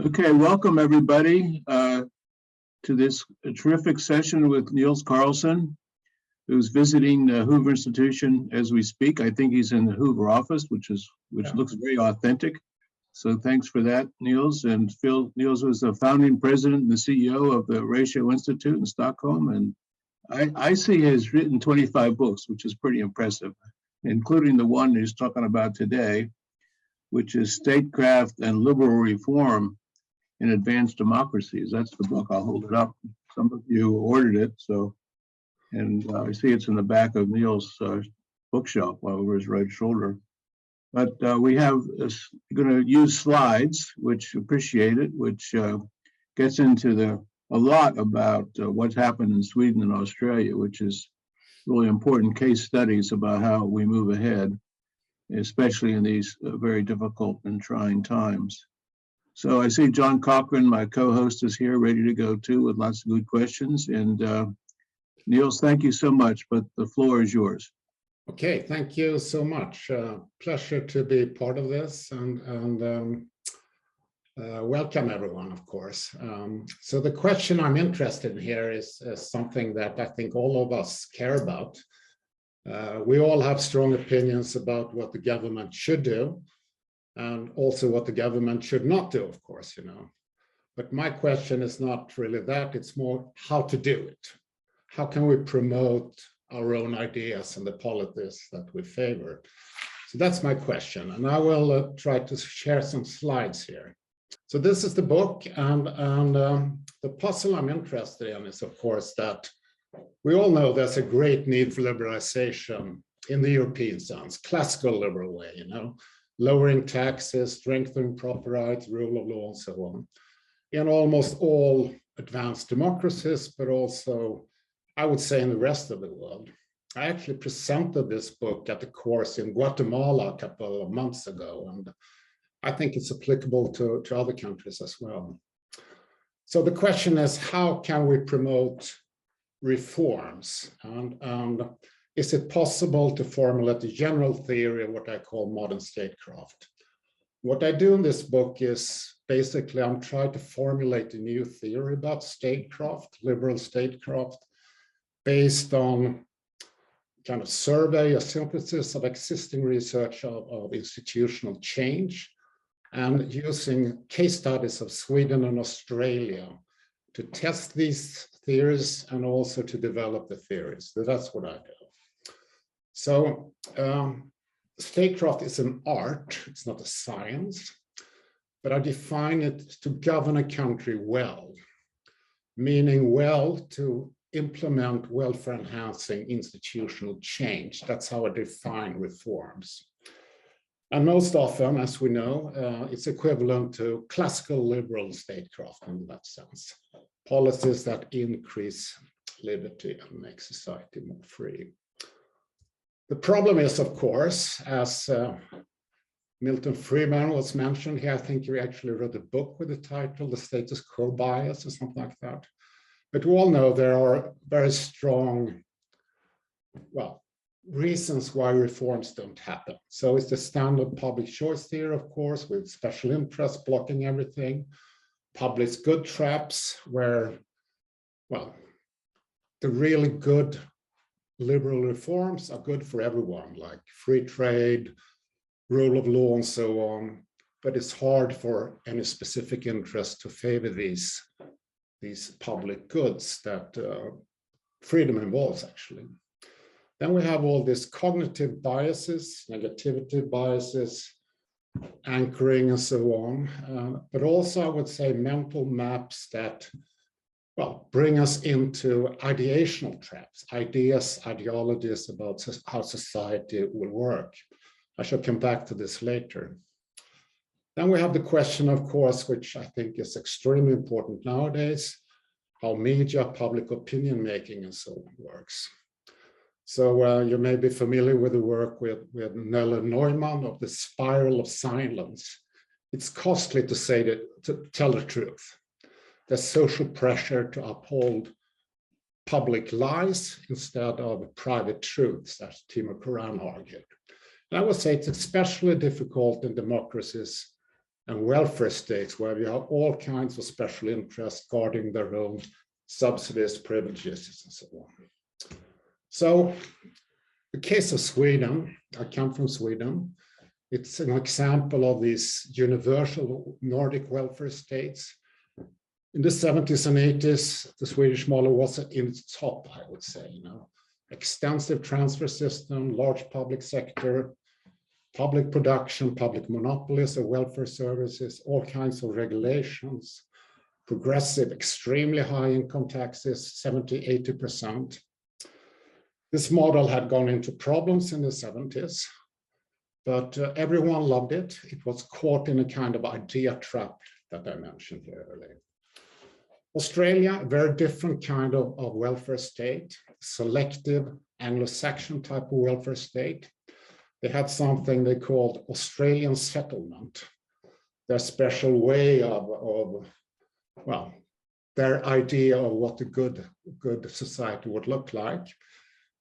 Okay, welcome everybody to this terrific session with Nils Karlson, who's visiting the Hoover Institution as we speak. I think he's in the Hoover office, which looks very authentic. So thanks for that, Nils. And Nils was the founding president and the CEO of the Ratio Institute in Stockholm. And I see he has written 25 books, which is pretty impressive, including the one he's talking about today, which is Statecraft and Liberal Reform in Advanced Democracies. That's the book. I'll hold it up. Some of you ordered it, and I see it's in the back of Neil's bookshelf over his right shoulder. But we have going to use slides, which appreciate it, which gets into a lot about what's happened in Sweden and Australia, which is really important case studies about how we move ahead, especially in these very difficult and trying times. So I see John Cochrane, my co-host, is here ready to go too with lots of good questions. And Nils, thank you so much, but the floor is yours. Okay, thank you so much. Pleasure to be part of this and welcome everyone, of course. So the question I'm interested in here is something that I think all of us care about. We all have strong opinions about what the government should do, and also what the government should not do, of course, But my question is not really that, it's more how to do it. How can we promote our own ideas and the policies that we favor? So that's my question, and I will try to share some slides here. So this is the book, and the puzzle I'm interested in is, of course, that we all know there's a great need for liberalization in the European sense, classical liberal way, lowering taxes, strengthening property rights, rule of law, and so on, in almost all advanced democracies, but also, I would say, in the rest of the world. I actually presented this book at the course in Guatemala a couple of months ago, and I think it's applicable to other countries as well. So the question is, how can we promote reforms? And is it possible to formulate a general theory of what I call modern statecraft? What I do in this book is basically I'm trying to formulate a new theory about statecraft, liberal statecraft, based on kind of survey, a synthesis of existing research of institutional change, and using case studies of Sweden and Australia to test these theories and also to develop the theories. So that's what I do. So statecraft is an art, it's not a science, but I define it to govern a country well, meaning well to implement welfare-enhancing institutional change. That's how I define reforms. And most often, as we know, it's equivalent to classical liberal statecraft in that sense. Policies that increase liberty and make society more free. The problem is, of course, as Milton Friedman was mentioned here, I think he actually wrote a book with the title, The Status Quo Bias or something like that. But we all know there are very strong, reasons why reforms don't happen. So it's the standard public choice theory, of course, with special interests blocking everything. Public good traps where, the really good liberal reforms are good for everyone, like free trade, rule of law, and so on. But it's hard for any specific interest to favor these public goods that freedom involves, actually. Then we have all these cognitive biases, negativity biases, anchoring, and so on. But also, I would say, mental maps that, bring us into ideational traps, ideas, ideologies about how society will work. I shall come back to this later. Then we have the question, of course, which I think is extremely important nowadays, how media, public opinion making, and so on works. So you may be familiar with the work with Nella Neumann of the spiral of silence. It's costly to tell the truth. There's social pressure to uphold public lies instead of private truths, as Timo Koran argued. And I would say it's especially difficult in democracies and welfare states where you have all kinds of special interests guarding their own subsidies, privileges, and so on. So the case of Sweden, I come from Sweden. It's an example of these universal Nordic welfare states. In the 70s and 80s, the Swedish model was in its top, I would say, extensive transfer system, large public sector, public production, public monopolies of welfare services, all kinds of regulations, progressive, extremely high income taxes, 70, 80%. This model had gone into problems in the 70s, but everyone loved it. It was caught in a kind of idea trap that I mentioned here earlier. Australia, a very different kind of welfare state, selective Anglo-Saxon type of welfare state. They had something they called Australian settlement, their special way of well, their idea of what a good society would look like.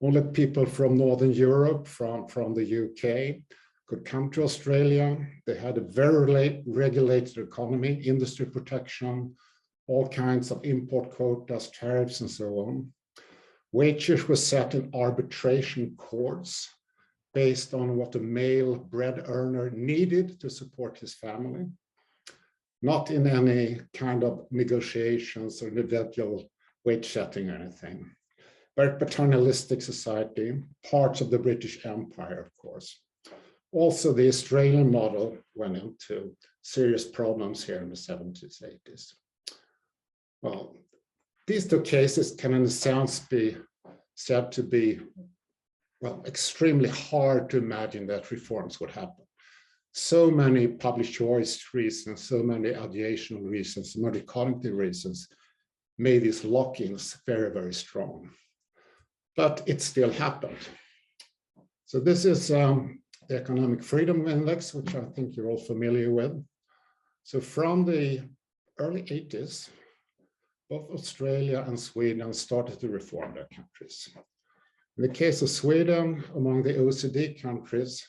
Only people from Northern Europe, from the UK, could come to Australia. They had a very regulated economy, industry protection, all kinds of import quotas, tariffs, and so on. Wages were set in arbitration courts based on what a male bread earner needed to support his family, not in any kind of negotiations or individual wage setting or anything. Very paternalistic society, parts of the British Empire, of course. Also, the Australian model went into serious problems here in the 70s, 80s. Well, these two cases can in a sense be said to be, well, extremely hard to imagine that reforms would happen. So many public choice reasons, so many ideational reasons, so many cognitive reasons made these lock-ins very, very strong. But it still happened. So this is the Economic Freedom Index, which I think you're all familiar with. So from the early 80s, both Australia and Sweden started to reform their countries. In the case of Sweden, among the OECD countries,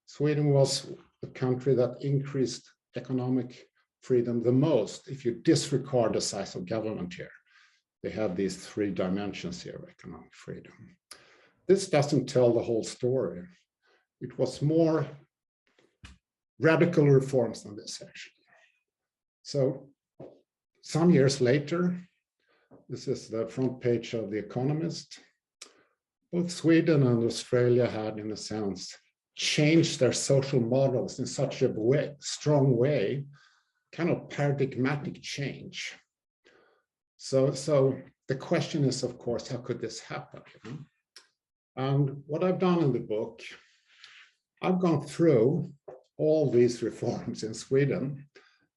Sweden was the country that increased economic freedom the most if you disregard the size of government here. They have these three dimensions here of economic freedom. This doesn't tell the whole story. It was more radical reforms than this, actually. So some years later, this is the front page of The Economist. Both Sweden and Australia had, in a sense, changed their social models in such a strong way, kind of paradigmatic change. So the question is, of course, how could this happen? And what I've done in the book, I've gone through all these reforms in Sweden.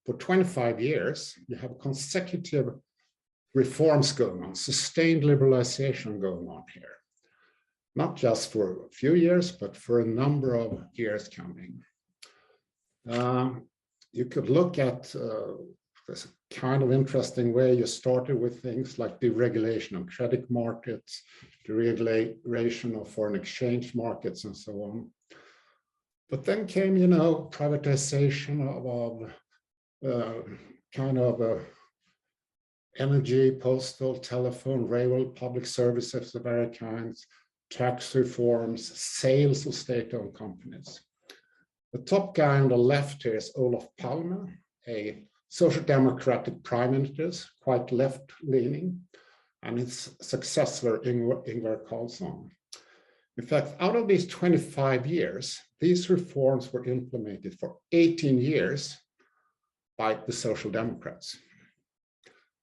For 25 years, you have consecutive reforms going on, sustained liberalization going on here. Not just for a few years, but for a number of years coming. You could look at this kind of interesting way. You started with things like deregulation of credit markets, deregulation of foreign exchange markets, and so on. But then came, privatization of kind of energy, postal, telephone, railway, public services of various kinds, tax reforms, sales of state-owned companies. The top guy on the left here is Olof Palme, a social democratic prime minister, quite left-leaning, and his successor, Ingvar Carlson. In fact, out of these 25 years, these reforms were implemented for 18 years by the Social Democrats,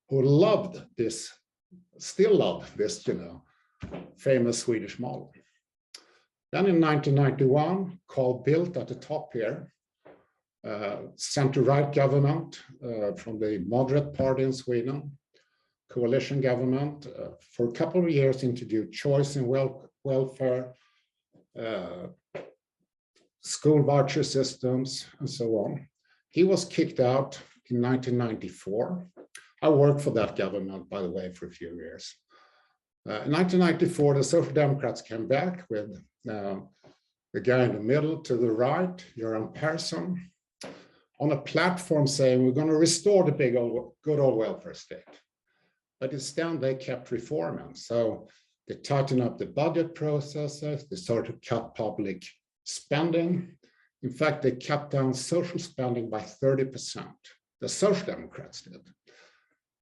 who loved this, still love this, famous Swedish model. Then in 1991, Carl Bildt at the top here, center-right government from the moderate party in Sweden, coalition government, for a couple of years introduced choice in welfare, school voucher systems, and so on. He was kicked out in 1994. I worked for that government, by the way, for a few years. In 1994, the Social Democrats came back with the guy in the middle to the right, Göran Persson. on a platform saying we're going to restore the good old welfare state. But instead they kept reforming. So they tightened up the budget processes, they started to cut public spending. In fact, they cut down social spending by 30%. The Social Democrats did.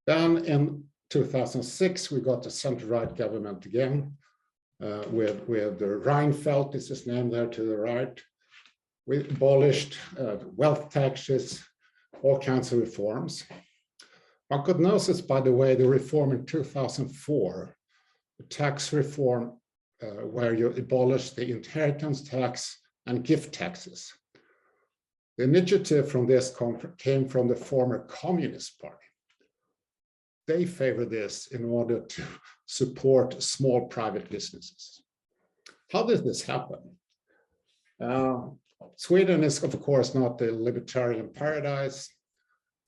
Then in 2006, we got a center-right government again, with the Reinfeldt is his name there to the right. We abolished wealth taxes, all kinds of reforms. One could notice, by the way, the reform in 2004, the tax reform where you abolished the inheritance tax and gift taxes. The initiative from this came from the former Communist Party. They favored this in order to support small private businesses. How did this happen? Sweden is, of course, not the libertarian paradise.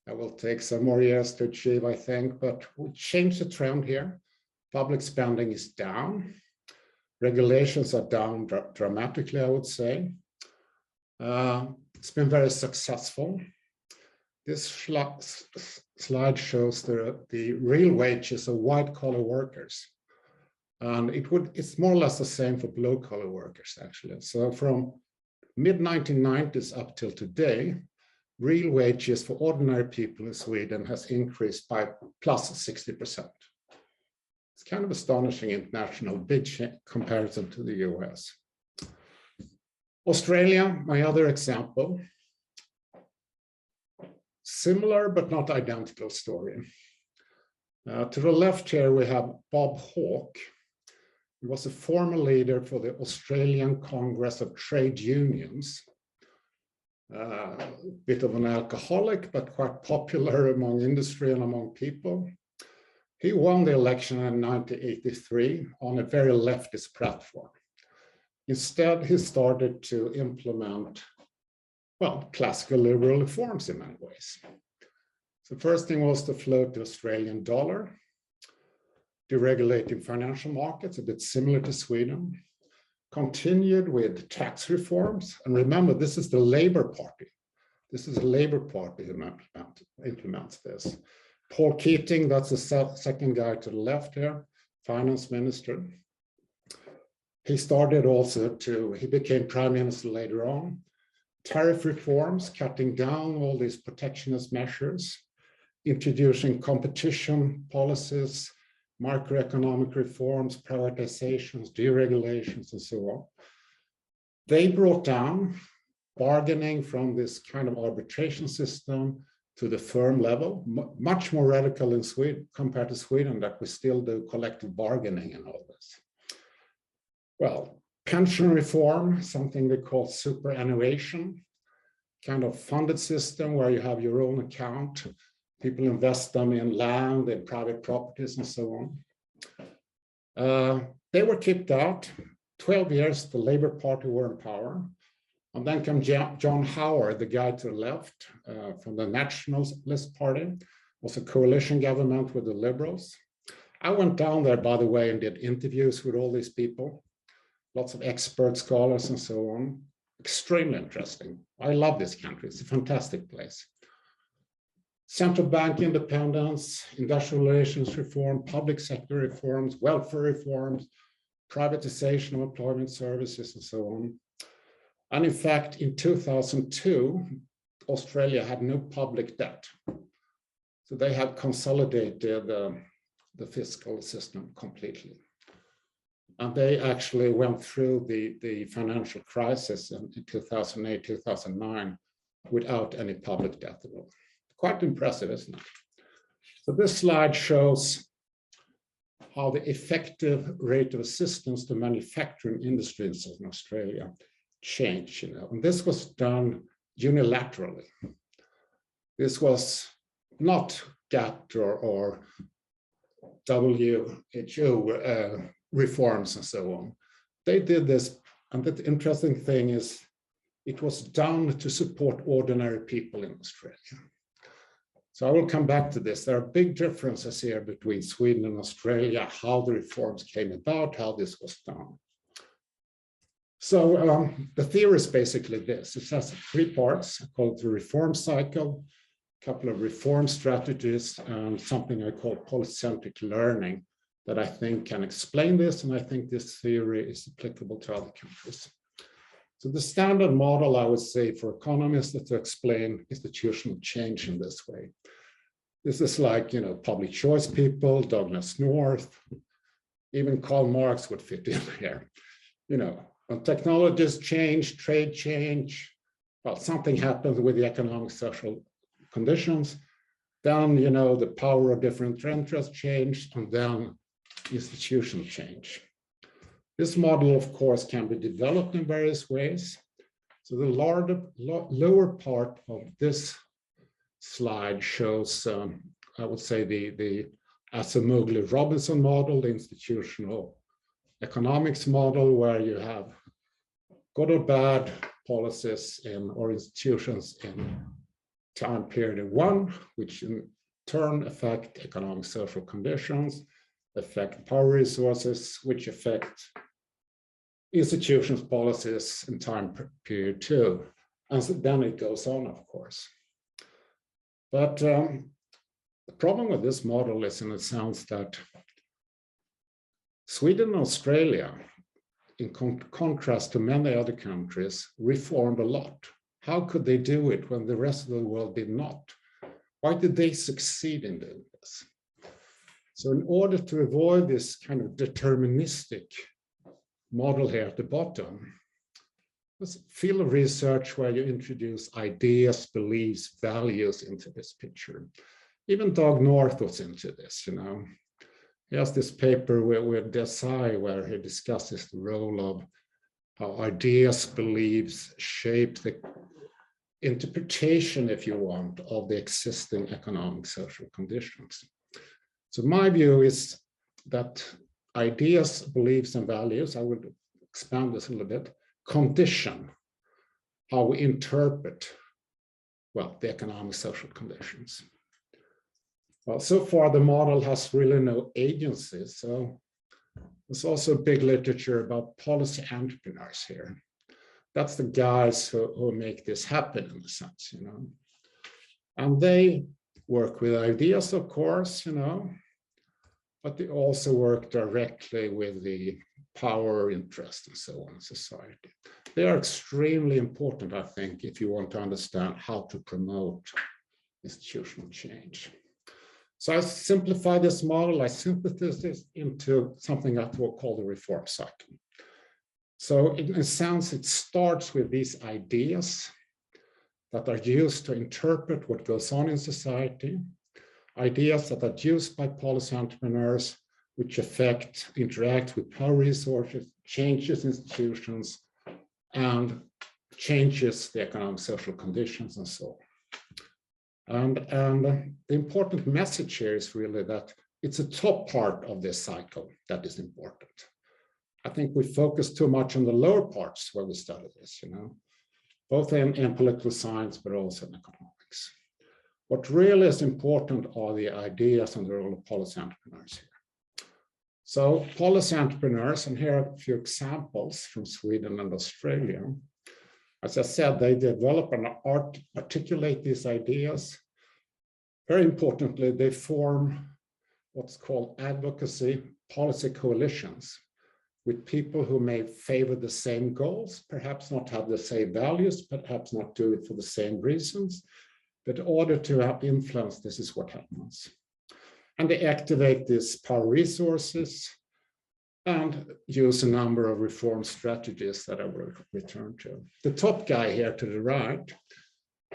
That will take some more years to achieve, I think, but we changed the trend here. Public spending is down. Regulations are down dramatically, I would say. It's been very successful. This slide shows the real wages of white-collar workers. And it's more or less the same for blue-collar workers, actually. So from mid-1990s up till today, real wages for ordinary people in Sweden has increased by plus 60%. It's kind of astonishing international big comparison to the US. Australia, my other example. Similar but not identical story. To the left here, we have Bob Hawke. He was a former leader for the Australian Congress of Trade Unions. Bit of an alcoholic, but quite popular among industry and among people. He won the election in 1983 on a very leftist platform. Instead, he started to implement, well, classical liberal reforms in many ways. So the first thing was to float the Australian dollar, deregulating financial markets, a bit similar to Sweden. Continued with tax reforms. And remember, this is the Labour Party. This is the Labour Party who implements this. Paul Keating, that's the second guy to the left here, finance minister. He started also he became prime minister later on. Tariff reforms, cutting down all these protectionist measures, introducing competition policies, macroeconomic reforms, privatizations, deregulations, and so on. They brought down bargaining from this kind of arbitration system to the firm level, much more radical in Sweden compared to Sweden, that we still do collective bargaining and all this. Well, pension reform, something they call superannuation, kind of funded system where you have your own account. People invest them in land, in private properties, and so on. They were kicked out. 12 years, the Labour Party were in power. And then came John Howard, the guy to the left, from the Nationalist Party, was a coalition government with the Liberals. I went down there, by the way, and did interviews with all these people, lots of expert scholars and so on. Extremely interesting. I love this country. It's a fantastic place. Central bank independence, industrial relations reform, public sector reforms, welfare reforms, privatization of employment services, and so on. And in fact, in 2002, Australia had no public debt. So they had consolidated the fiscal system completely. And they actually went through the financial crisis in 2008, 2009 without any public debt at all. Quite impressive, isn't it? So this slide shows how the effective rate of assistance to manufacturing industries in Australia changed, and this was done unilaterally. This was not GATT or WHO reforms and so on. They did this, and the interesting thing is it was done to support ordinary people in Australia. So I will come back to this. There are big differences here between Sweden and Australia, how the reforms came about, how this was done. So the theory is basically this. It has 3 parts. I call it the reform cycle, a couple of reform strategies, and something I call polycentric learning that I think can explain this, and I think this theory is applicable to other countries. So the standard model, I would say, for economists is to explain institutional change in this way. This is like, public choice people, Douglas North, even Karl Marx would fit in here. When technologies change, trade change, well, something happens with the economic social conditions, then, the power of different interests change, and then institutional change. This model, of course, can be developed in various ways. So the lower part of this slide shows, I would say, the Acemoglu-Robinson model, the institutional economics model, where you have good or bad policies or institutions in time period 1, which in turn affect economic social conditions, affect power resources, which affect institutions' policies in time period 2. And so then it goes on, of course. But the problem with this model is, in a sense, that Sweden and Australia, in contrast to many other countries, reformed a lot. How could they do it when the rest of the world did not? Why did they succeed in doing this? So in order to avoid this kind of deterministic model here at the bottom, there's a field of research where you introduce ideas, beliefs, values into this picture. Even Doug North was into this, He has this paper with Desai where he discusses the role of how ideas, beliefs shape the interpretation, if you want, of the existing economic social conditions. So my view is that ideas, beliefs, and values, I will expand this a little bit, condition how we interpret, well, the economic social conditions. Well, so far the model has really no agency. So there's also big literature about policy entrepreneurs here. That's the guys who make this happen, in a sense, And they work with ideas, of course, but they also work directly with the power, interest, and so on in society. They are extremely important, I think, if you want to understand how to promote institutional change. So I simplify this model, I synthesize this into something I will call the reform cycle. So in a sense, it starts with these ideas that are used to interpret what goes on in society, ideas that are used by policy entrepreneurs, which interact with power resources, changes institutions, and changes the economic social conditions and so on. And the important message here is really that it's a top part of this cycle that is important. I think we focus too much on the lower parts where we study this, both in political science, but also in economics. What really is important are the ideas and the role of policy entrepreneurs here. So policy entrepreneurs, and here are a few examples from Sweden and Australia. As I said, they develop and articulate these ideas. Very importantly, they form what's called advocacy policy coalitions with people who may favor the same goals, perhaps not have the same values, perhaps not do it for the same reasons. But in order to have influence, this is what happens. And they activate these power resources and use a number of reform strategies that I will return to. The top guy here to the right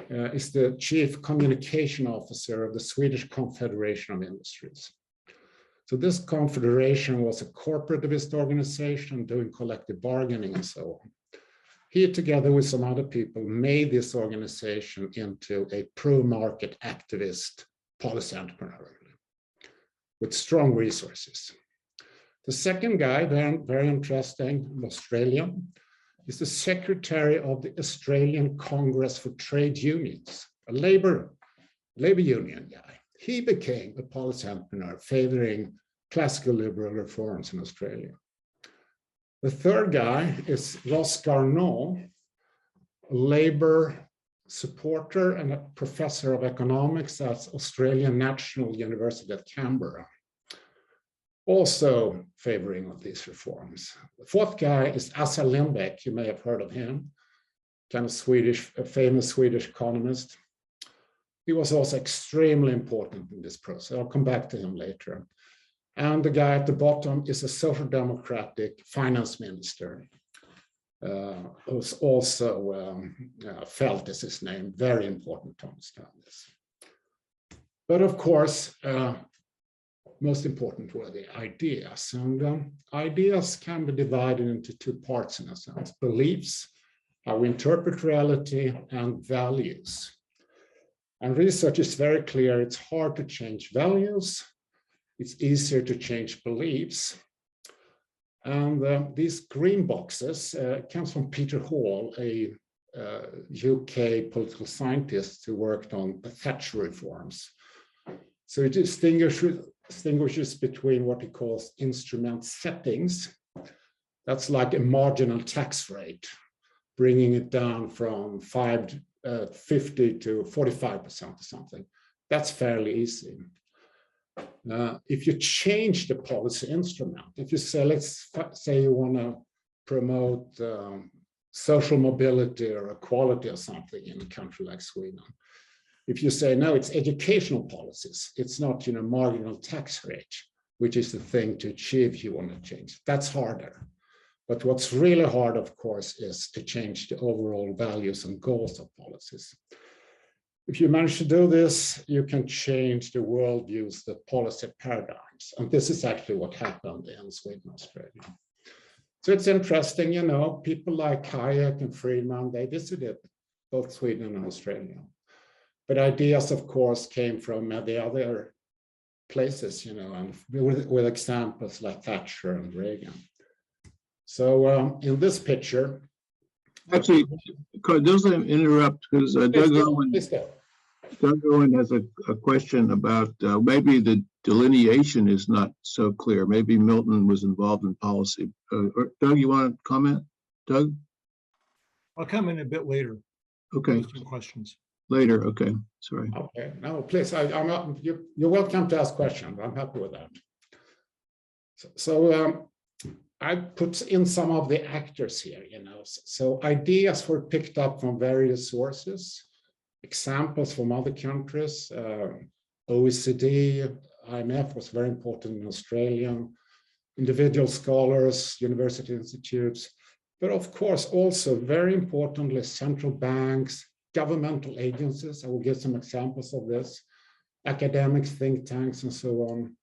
is the chief communication officer of the Swedish Confederation of Industries. So this confederation was a corporativist organization doing collective bargaining and so on. He, together with some other people, made this organization into a pro-market activist policy entrepreneur with strong resources. The second guy, very interesting, Australian, is the secretary of the Australian Congress for Trade Unions, a labor union guy. He became a policy entrepreneur favoring classical liberal reforms in Australia. The third guy is Ross Garnaut, a Labour supporter and a professor of economics at Australian National University at Canberra, also favoring of these reforms. The fourth guy is Assa Lindbeck. You may have heard of him, kind of Swedish, a famous Swedish economist. He was also extremely important in this process. I'll come back to him later. And the guy at the bottom is a social democratic finance minister, who's also Felt is his name, very important to understand this. But of course, most important were the ideas. And ideas can be divided into two parts in a sense: beliefs, how we interpret reality, and values. And research is very clear, it's hard to change values, it's easier to change beliefs. And these green boxes comes from Peter Hall, a UK political scientist who worked on the Thatcher reforms. So it distinguishes between what he calls instrument settings. That's like a marginal tax rate, bringing it down from 50 to 45% or something. That's fairly easy. If you change the policy instrument, if you say, let's say you want to promote social mobility or equality or something in a country like Sweden, if you say, no, it's educational policies, it's not, marginal tax rate, which is the thing to achieve you want to change. That's harder. But what's really hard, of course, is to change the overall values and goals of policies. If you manage to do this, you can change the worldviews, the policy paradigms. And this is actually what happened in Sweden and Australia. So it's interesting, people like Hayek and Friedman, they visited both Sweden and Australia. But ideas, of course, came from the other places, and with examples like Thatcher and Reagan. So in this picture, actually, doesn't interrupt because Doug Owen has a question about maybe the delineation is not so clear. Maybe Milton was involved in policy. Doug, you want to comment? Doug? I'll comment a bit later. Okay. Some questions. Later. Okay. Sorry. Okay. No, please. You're welcome to ask questions. I'm happy with that. So I put in some of the actors here, So ideas were picked up from various sources, examples from other countries, OECD, IMF was very important in Australia, individual scholars, university institutes, but of course also very importantly, central banks, governmental agencies. I will give some examples of this, academics, think tanks, and so on.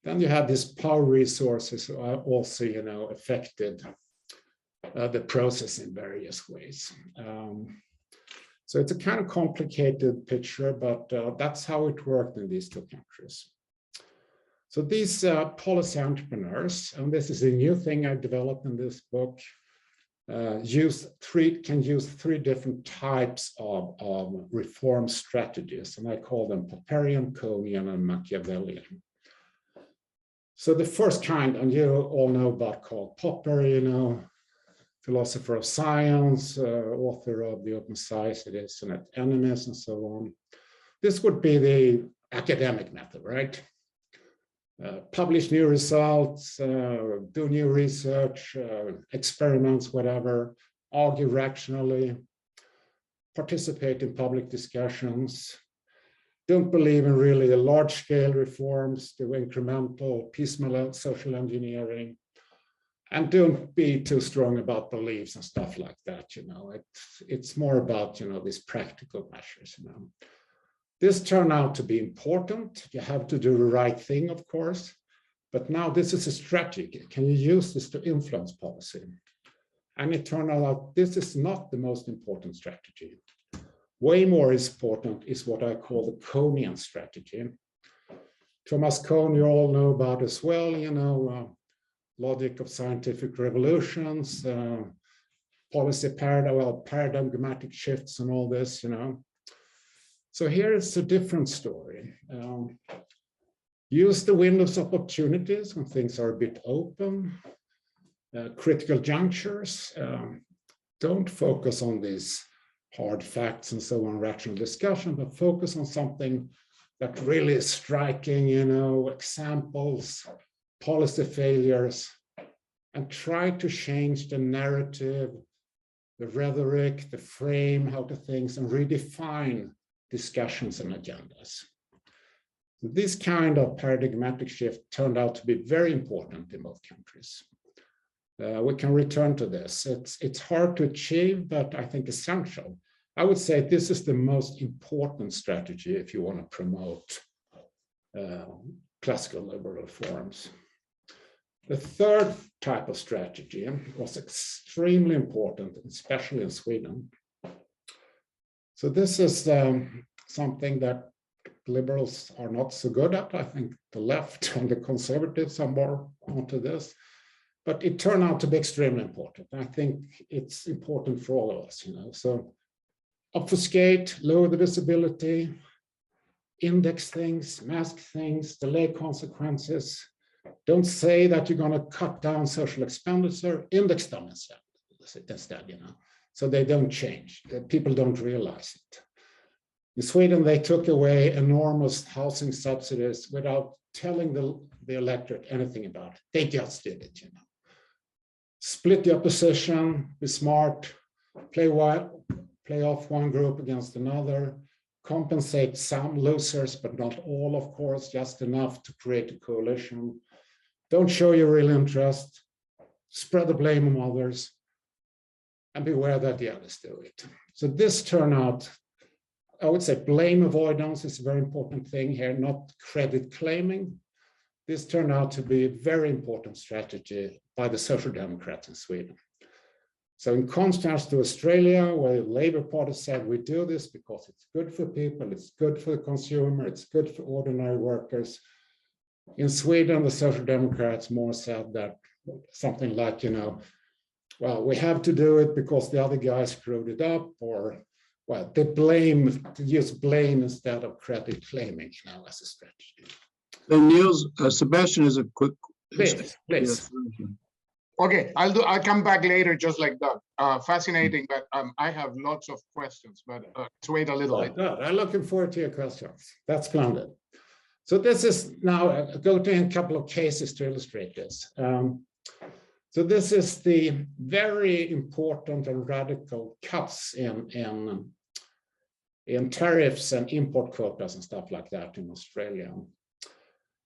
Then you have these power resources who are also, affected the process in various ways. So it's a kind of complicated picture, but that's how it worked in these two countries. So these policy entrepreneurs, and this is a new thing I developed in this book, can use three different types of reform strategies, and I call them Popperian, Konian, and Machiavellian. So the first kind, and you all know about Karl Popper, philosopher of science, author of The Open Societies and Enemies, and so on. This would be the academic method, right? Publish new results, do new research, experiments, whatever, argue rationally, participate in public discussions, don't believe in really the large-scale reforms, do incremental, piecemeal social engineering, and don't be too strong about beliefs and stuff like that. It's more about these practical measures. This turned out to be important. You have to do the right thing, of course, but now this is a strategy. Can you use this to influence policy? And it turned out this is not the most important strategy. Way more important is what I call the Konian strategy. Thomas Kohn, you all know about as well, logic of scientific revolutions, policy paradigmatic shifts and all this, So here is a different story. Use the windows of opportunities when things are a bit open. critical junctures. Don't focus on these hard facts and so on, rational discussion, but focus on something that really is striking, examples, policy failures, and try to change the narrative, the rhetoric, the frame, how to think, and redefine discussions and agendas. This kind of paradigmatic shift turned out to be very important in both countries. We can return to this. It's hard to achieve, but I think essential. I would say this is the most important strategy if you want to promote classical liberal reforms. The third type of strategy was extremely important, especially in Sweden. So this is something that liberals are not so good at. I think the left and the conservatives are more onto this, but it turned out to be extremely important. I think it's important for all of us, So obfuscate, lower the visibility, index things, mask things, delay consequences. Don't say that you're going to cut down social expenditure, index them instead, so they don't change. People don't realize it. In Sweden, they took away enormous housing subsidies without telling the electorate anything about it. They just did it, Split the opposition, be smart, play off one group against another, compensate some losers, but not all, of course, just enough to create a coalition. Don't show your real interest, spread the blame on others, and beware that the others do it. So this turned out, I would say blame avoidance is a very important thing here, not credit claiming. This turned out to be a very important strategy by the Social Democrats in Sweden. So in contrast to Australia, where the Labour Party said we do this because it's good for people, it's good for the consumer, it's good for ordinary workers. In Sweden, the Social Democrats more said that something like, well, we have to do it because the other guy screwed it up, or, well, they use blame instead of credit claiming as a strategy. So Nils, Sebastian is a quick. Please. Yes. Okay, I'll come back later, just like that. Fascinating, but I have lots of questions, but let's wait a little bit. I'm looking forward to your questions. That's splendid. So this is now go to a couple of cases to illustrate this. So this is the very important and radical cuts in tariffs and import quotas and stuff like that in Australia.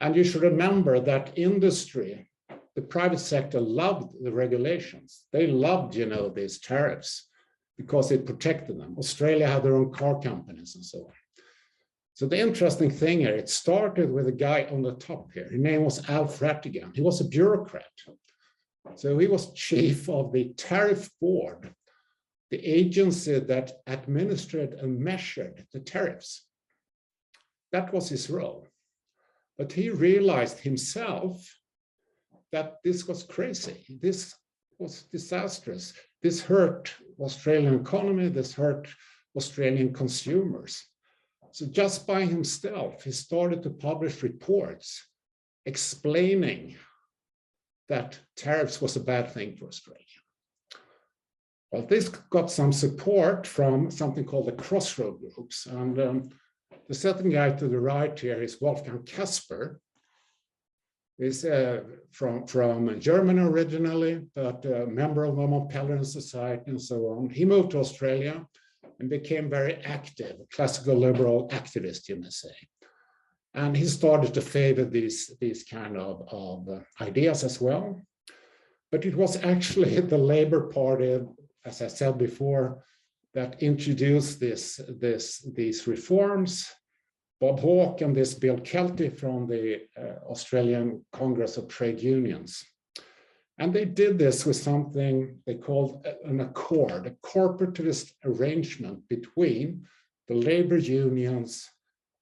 And you should remember that industry, the private sector, loved the regulations. They loved, these tariffs because it protected them. Australia had their own car companies and so on. So the interesting thing here, it started with a guy on the top here. His name was Alf Rattigan. He was a bureaucrat. So he was chief of the tariff board, the agency that administered and measured the tariffs. That was his role. But he realized himself that this was crazy. This was disastrous. This hurt Australian economy. This hurt Australian consumers. So just by himself, he started to publish reports explaining that tariffs was a bad thing for Australia. Well, this got some support from something called the Crossroad groups. And the second guy to the right here is Wolfgang Casper. He's from Germany originally, but a member of the Montpellier Society and so on. He moved to Australia and became very active, a classical liberal activist, you may say. And he started to favor these kind of ideas as well. But it was actually the Labour Party, as I said before, that introduced these reforms. Bob Hawke and this Bill Kelty from the Australian Congress of Trade Unions. And they did this with something they called an accord, a corporativist arrangement between the labor unions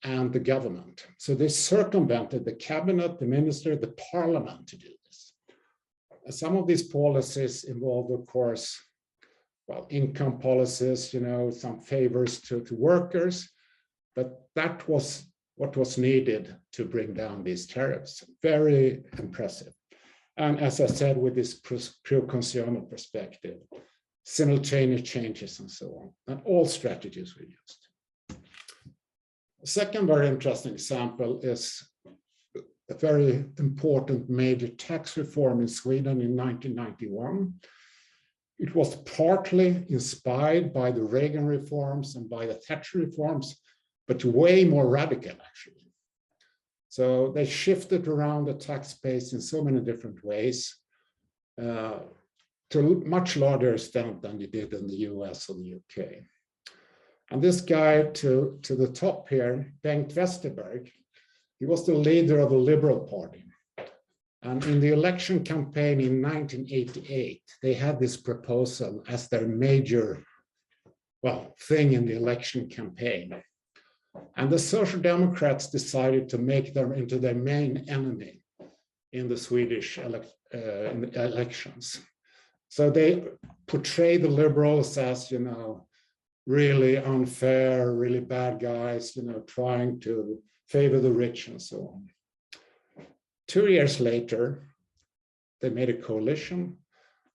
and the government. So they circumvented the cabinet, the minister, the parliament to do this. Some of these policies involved, of course, well, income policies, some favors to workers, but that was what was needed to bring down these tariffs. Very impressive. And as I said, with this pure consumer perspective, simultaneous changes and so on, and all strategies were used. The second very interesting example is a very important major tax reform in Sweden in 1991. It was partly inspired by the Reagan reforms and by the Thatcher reforms, but way more radical, actually. So they shifted around the tax base in so many different ways to a much larger extent than they did in the US or the UK. And this guy to the top here, Bengt Westerberg, he was the leader of the Liberal Party. And in the election campaign in 1988, they had this proposal as their major, thing in the election campaign. And the Social Democrats decided to make them into their main enemy in the Swedish elections. So they portrayed the Liberals as, really unfair, really bad guys, trying to favor the rich and so on. 2 years later, they made a coalition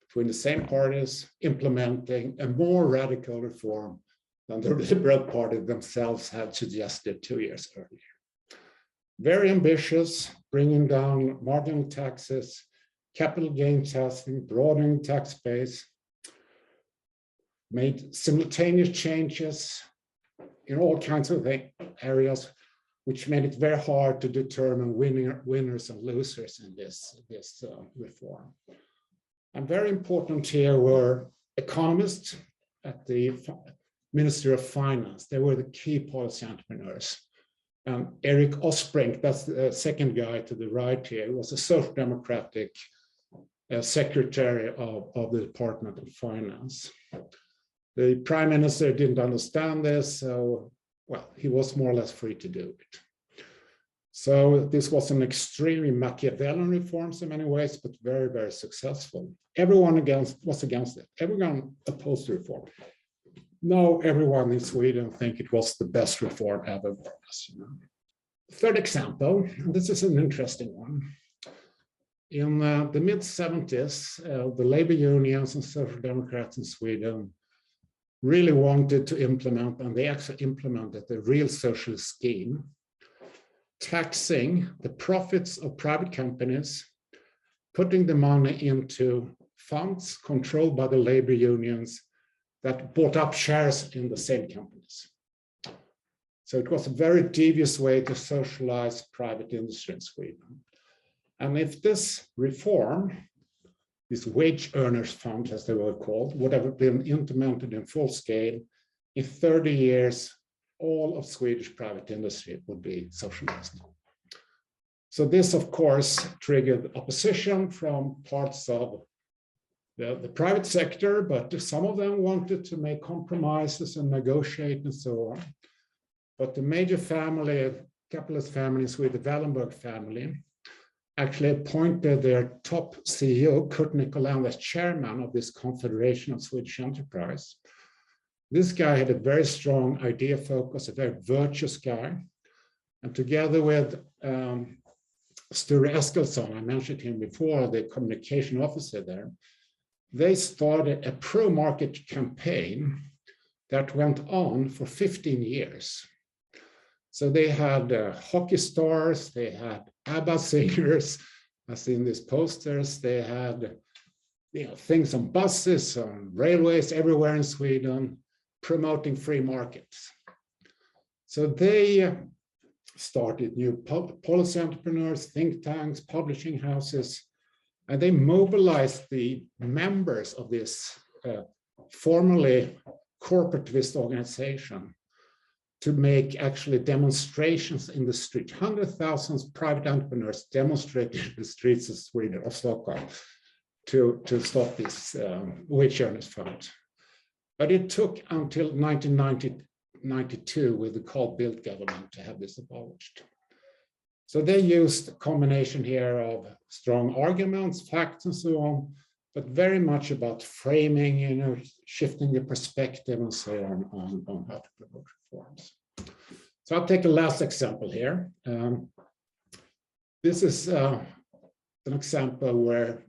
between the same parties implementing a more radical reform than the Liberal Party themselves had suggested 2 years earlier. Very ambitious, bringing down marginal taxes, capital gain taxing, broadening tax base, made simultaneous changes in all kinds of areas, which made it very hard to determine winners and losers in this reform. And very important here were economists at the Ministry of Finance. They were the key policy entrepreneurs. Erik Åsbrink, that's the second guy to the right here, was a Social Democratic secretary of the Department of Finance. The Prime Minister didn't understand this, so, he was more or less free to do it. So this was an extremely Machiavellian reform in many ways, but very, very successful. Everyone was against it. Everyone opposed the reform. Now everyone in Sweden think it was the best reform ever for us. Third example, and this is an interesting one. In the mid-70s, the labor unions and Social Democrats in Sweden really wanted to implement, and they actually implemented the real socialist scheme, taxing the profits of private companies, putting the money into funds controlled by the labor unions that bought up shares in the same companies. So it was a very devious way to socialize private industry in Sweden. And if this reform, this wage earners fund, as they were called, would have been implemented in full scale, in 30 years, all of Swedish private industry would be socialized. So this, of course, triggered opposition from parts of the private sector, but some of them wanted to make compromises and negotiate and so on. But the major family, capitalist families with the Wallenberg family, actually appointed their top CEO, Kurt Nicolas, as chairman of this Confederation of Swedish Enterprise. This guy had a very strong idea focus, a very virtuous guy. And together with Sture Eskilsson, I mentioned him before, the communication officer there, they started a pro-market campaign that went on for 15 years. So they had hockey stars, they had ABBA singers, as in these posters, they had things on buses, on railways, everywhere in Sweden, promoting free markets. So they started new policy entrepreneurs, think tanks, publishing houses, and they mobilized the members of this formerly corporativist organization to make actually demonstrations in the street. 100,000 private entrepreneurs demonstrated in the streets of Sweden, of Stockholm, to stop this wage earners fund. But it took until 1992 with the Carl-Bildt government to have this abolished. So they used a combination here of strong arguments, facts, and so on, but very much about framing, shifting the perspective and so on how to promote reforms. So I'll take a last example here. This is an example where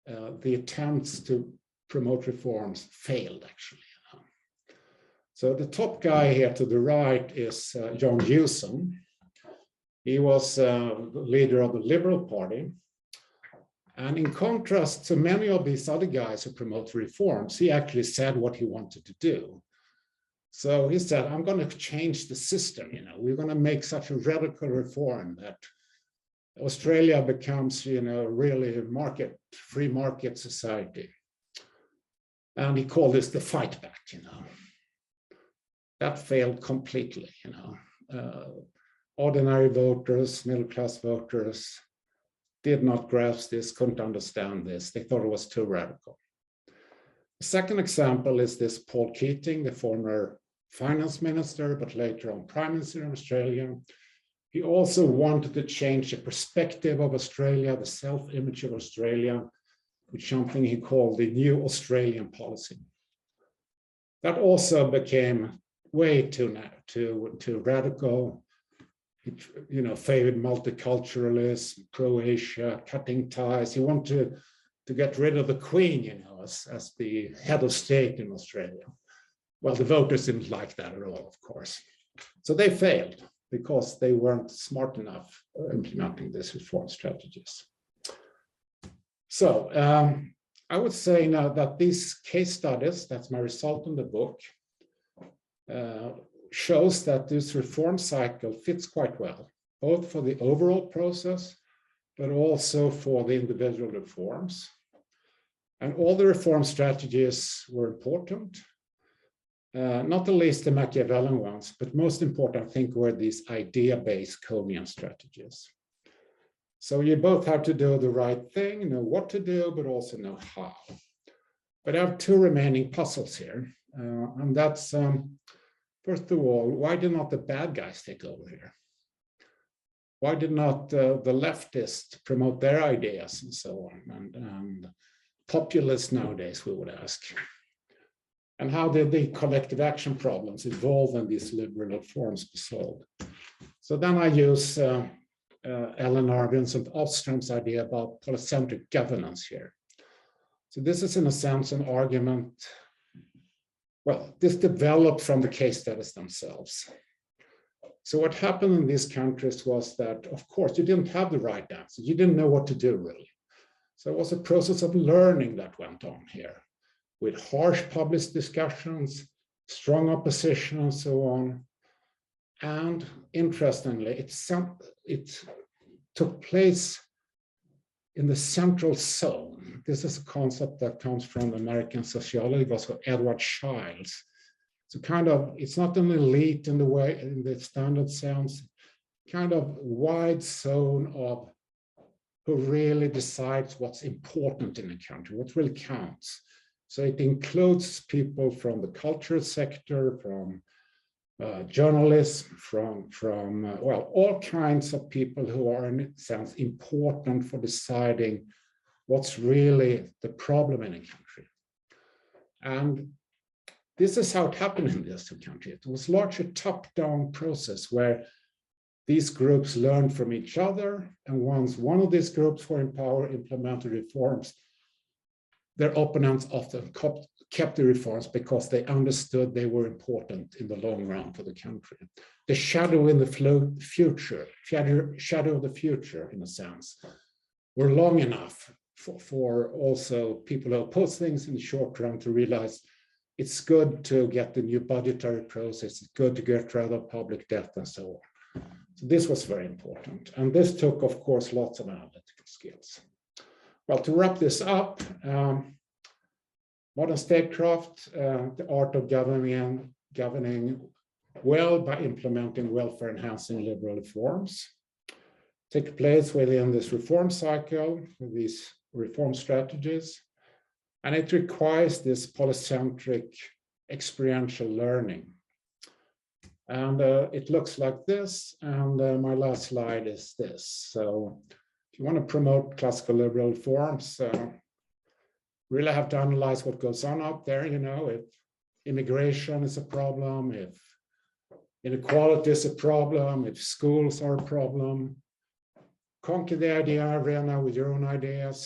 the attempts to promote reforms failed, actually. So the top guy here to the right is Jan Hewson. He was the leader of the Liberal Party. And in contrast to many of these other guys who promote reforms, he actually said what he wanted to do. So he said, I'm going to change the system. We're going to make such a radical reform that Australia becomes, really a free market society. And he called this the fight back, That failed completely, Ordinary voters, middle-class voters did not grasp this, couldn't understand this. They thought it was too radical. The second example is this Paul Keating, the former finance minister, but later on prime minister of Australia. He also wanted to change the perspective of Australia, the self-image of Australia, with something he called the New Australian Policy. That also became way too radical. It, favored multiculturalism, pro-Asia, cutting ties. He wanted to get rid of the Queen, as the head of state in Australia. Well, the voters didn't like that at all, of course. So they failed because they weren't smart enough implementing these reform strategies. So I would say now that these case studies, that's my result in the book, shows that this reform cycle fits quite well, both for the overall process, but also for the individual reforms. And all the reform strategies were important, not the least the Machiavellian ones, but most important, I think, were these idea-based Konian strategies. So you both have to do the right thing, know what to do, but also know how. But I have two remaining puzzles here, and that's, first of all, why did not the bad guys take over here? Why did not the leftists promote their ideas and so on? And populists nowadays, we would ask. And how did the collective action problems evolve and these liberal reforms be solved? So then I use Eleanor Vincent Ostrom's idea about polycentric governance here. So this is in a sense an argument. Well, this developed from the case studies themselves. So what happened in these countries was that, of course, you didn't have the right answer. You didn't know what to do, really. So it was a process of learning that went on here, with harsh public discussions, strong opposition, and so on. And interestingly, it took place in the central zone. This is a concept that comes from American sociology, it was called Edward Childs. So it's not an elite in the standard sense, kind of wide zone of who really decides what's important in a country, what really counts. So it includes people from the cultural sector, from journalists, from all kinds of people who are in a sense important for deciding what's really the problem in a country. And this is how it happened in these two countries. It was largely a top-down process where these groups learned from each other, and once one of these groups were in power, implemented reforms, their opponents often kept the reforms because they understood they were important in the long run for the country. The shadow in the future, shadow of the future, in a sense, were long enough for also people who oppose things in the short run to realize it's good to get the new budgetary process, it's good to get rid of public debt and so on. So this was very important. And this took, of course, lots of analytical skills. Well, to wrap this up, modern statecraft, the art of governing well by implementing welfare-enhancing liberal reforms, take place within this reform cycle with these reform strategies, and it requires this polycentric experiential learning. And it looks like this, and my last slide is this. So if you want to promote classical liberal reforms, really have to analyze what goes on out there, if immigration is a problem, if inequality is a problem, if schools are a problem, conquer the idea arena with your own ideas.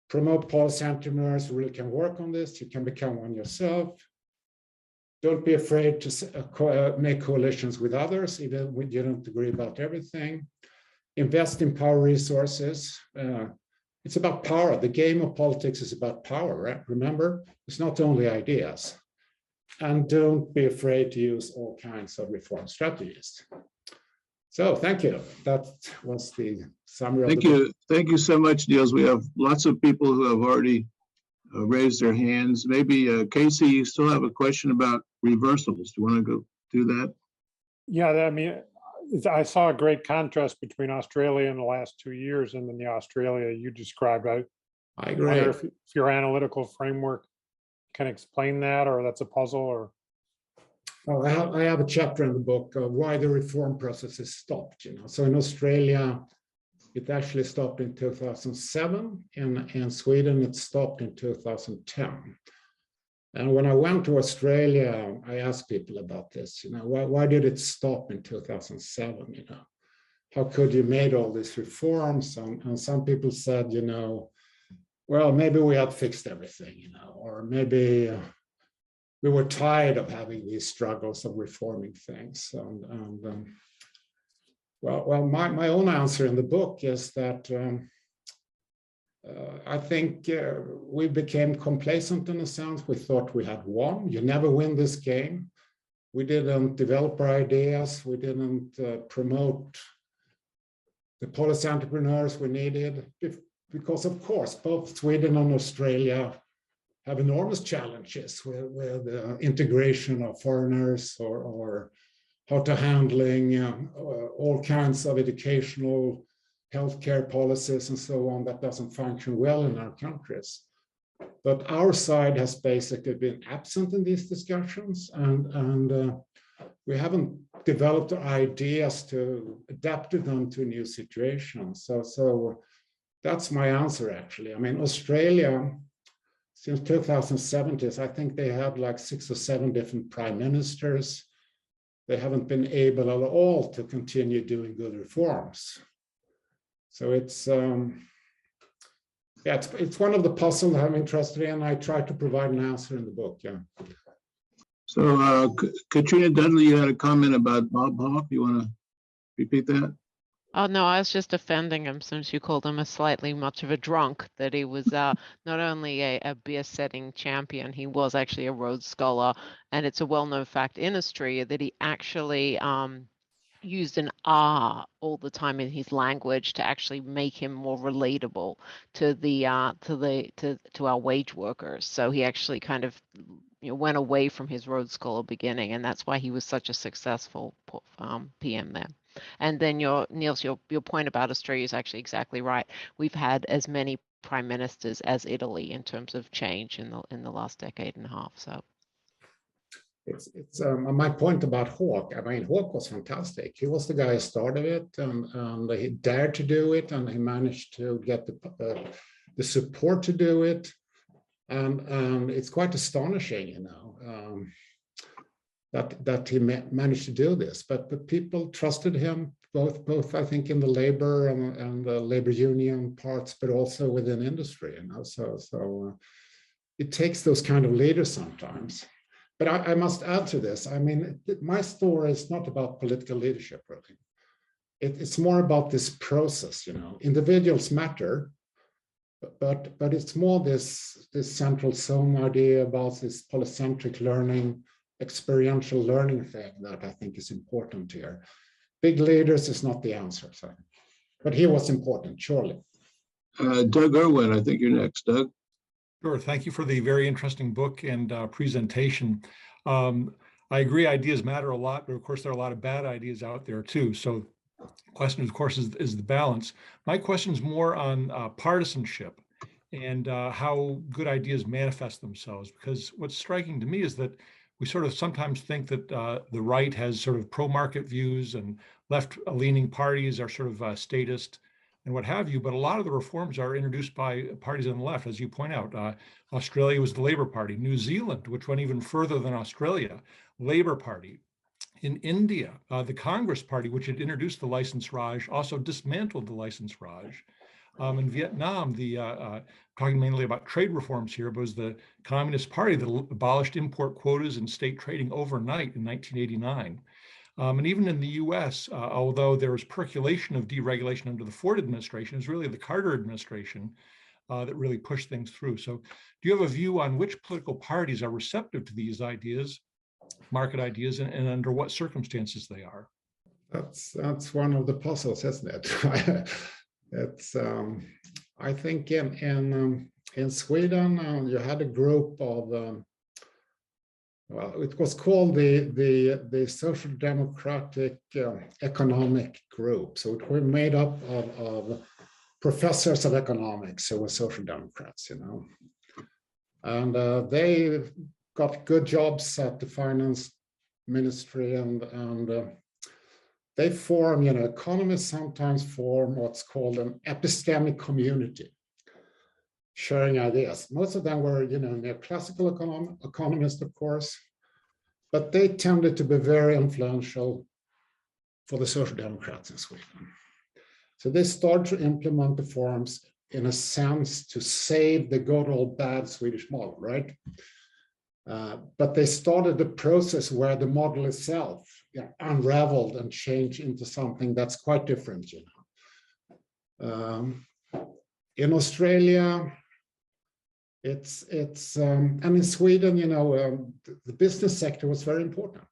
Promote policy entrepreneurs who really can work on this. You can become one yourself. Don't be afraid to make coalitions with others, even when you don't agree about everything. Invest in power resources. It's about power. The game of politics is about power, right? Remember, it's not only ideas. And don't be afraid to use all kinds of reform strategies. So thank you. That was the summary. Thank you. Thank you so much, Nils. We have lots of people who have already raised their hands. Maybe Casey, you still have a question about reversals. Do you want to go do that? Yeah, I mean, I saw a great contrast between Australia in the last 2 years and then the Australia you described. I agree. wonder if your analytical framework can explain that, or that's a puzzle, or. Oh, I have a chapter in the book of why the reform process is stopped. So in Australia, it actually stopped in 2007. In Sweden, it stopped in 2010. And when I went to Australia, I asked people about this. Why did it stop in 2007? How could you made all these reforms? And some people said, well, maybe we had fixed everything, or maybe we were tired of having these struggles of reforming things. Well, my own answer in the book is that I think we became complacent in a sense. We thought we had won. You never win this game. We didn't develop our ideas. We didn't promote the policy entrepreneurs we needed, because of course, both Sweden and Australia have enormous challenges with integration of foreigners or how to handling all kinds of educational, healthcare policies and so on that doesn't function well in our countries. But our side has basically been absent in these discussions, and we haven't developed ideas to adapt them to new situations. So that's my answer, actually. I mean, Australia, since 2017, I think they had like 6 or 7 different prime ministers. They haven't been able at all to continue doing good reforms. So it's one of the puzzles I'm interested in. I try to provide an answer in the book. Yeah. So Katrina, Dudley, you had a comment about Bob Hawke. You want to repeat that? Oh, no, I was just defending him since you called him a slightly much of a drunk, that he was not only a beer-setting champion, he was actually a Rhodes Scholar. And it's a well-known fact in Australia that he actually used an R all the time in his language to actually make him more relatable to the to our wage workers. So he actually kind of went away from his Rhodes Scholar beginning, and that's why he was such a successful PM there. And then Nils, your point about Australia is actually exactly right. We've had as many prime ministers as Italy in terms of change in the last decade and a half. So it's my point about Hawke. I mean, Hawke was fantastic. He was the guy who started it, and he dared to do it, and he managed to get the support to do it. And it's quite astonishing, that he managed to do this. But people trusted him, both I think in the labor and the labor union parts, but also within industry. So it takes those kind of leaders sometimes. But I must add to this. I mean, my story is not about political leadership, really. It's more about this process. Individuals matter. But it's more this central zone idea about this polycentric learning, experiential learning thing that I think is important here. Big leaders is not the answer, but he was important, surely. Doug Irwin, I think you're next, Doug. Sure, thank you for the very interesting book and presentation. I agree, ideas matter a lot, but of course there are a lot of bad ideas out there too. So the question, of course, is the balance. My question is more on partisanship and how good ideas manifest themselves, because what's striking to me is that we sort of sometimes think that the right has sort of pro-market views and left-leaning parties are sort of statist and what have you, but a lot of the reforms are introduced by parties on the left, as you point out. Australia was the Labour Party. New Zealand, which went even further than Australia, Labour Party. In India, the Congress Party, which had introduced the license Raj, also dismantled the license Raj. In Vietnam, talking mainly about trade reforms here, but was the Communist Party that abolished import quotas and state trading overnight in 1989. And even in the US, although there was percolation of deregulation under the Ford administration, it was really the Carter administration that really pushed things through. So do you have a view on which political parties are receptive to these ideas, market ideas, and under what circumstances they are? That's one of the puzzles, isn't it? It's I think in Sweden you had a group of well, it was called the Social Democratic Economic Group. So it were made up of professors of economics who were social democrats, you know, and they got good jobs at the finance ministry, and they form, you know, economists sometimes form what's called an epistemic community, sharing ideas. Most of them were, you know, neoclassical economists, of course, but they tended to be very influential for the Social Democrats in Sweden. So they started to implement reforms in a sense to save the good old bad Swedish model, right? But they started the process where the model itself unraveled and changed into something that's quite different, you know. In Australia, it's and in Sweden, you know, the business sector was very important.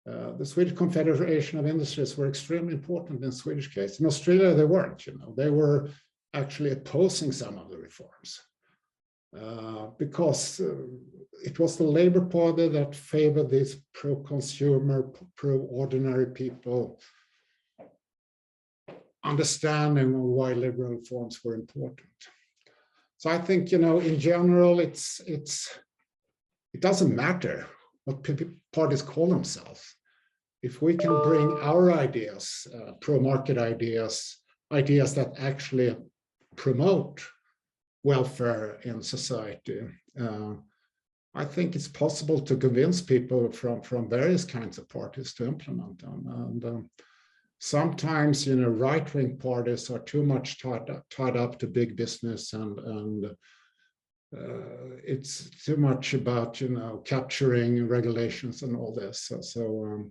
The Swedish Confederation of Industries were extremely important in Swedish case. In Australia, they weren't, you know, they were actually opposing some of the reforms because it was the Labour Party that favored these pro-consumer, pro-ordinary people understanding why liberal reforms were important. So I think, you know, in general, it doesn't matter what parties call themselves. If we can bring our ideas, pro-market ideas, ideas that actually promote welfare in society, I think it's possible to convince people from various kinds of parties to implement them. And sometimes, you know, right-wing parties are too much tied up to big business, and it's too much about, you know, capturing regulations and all this. So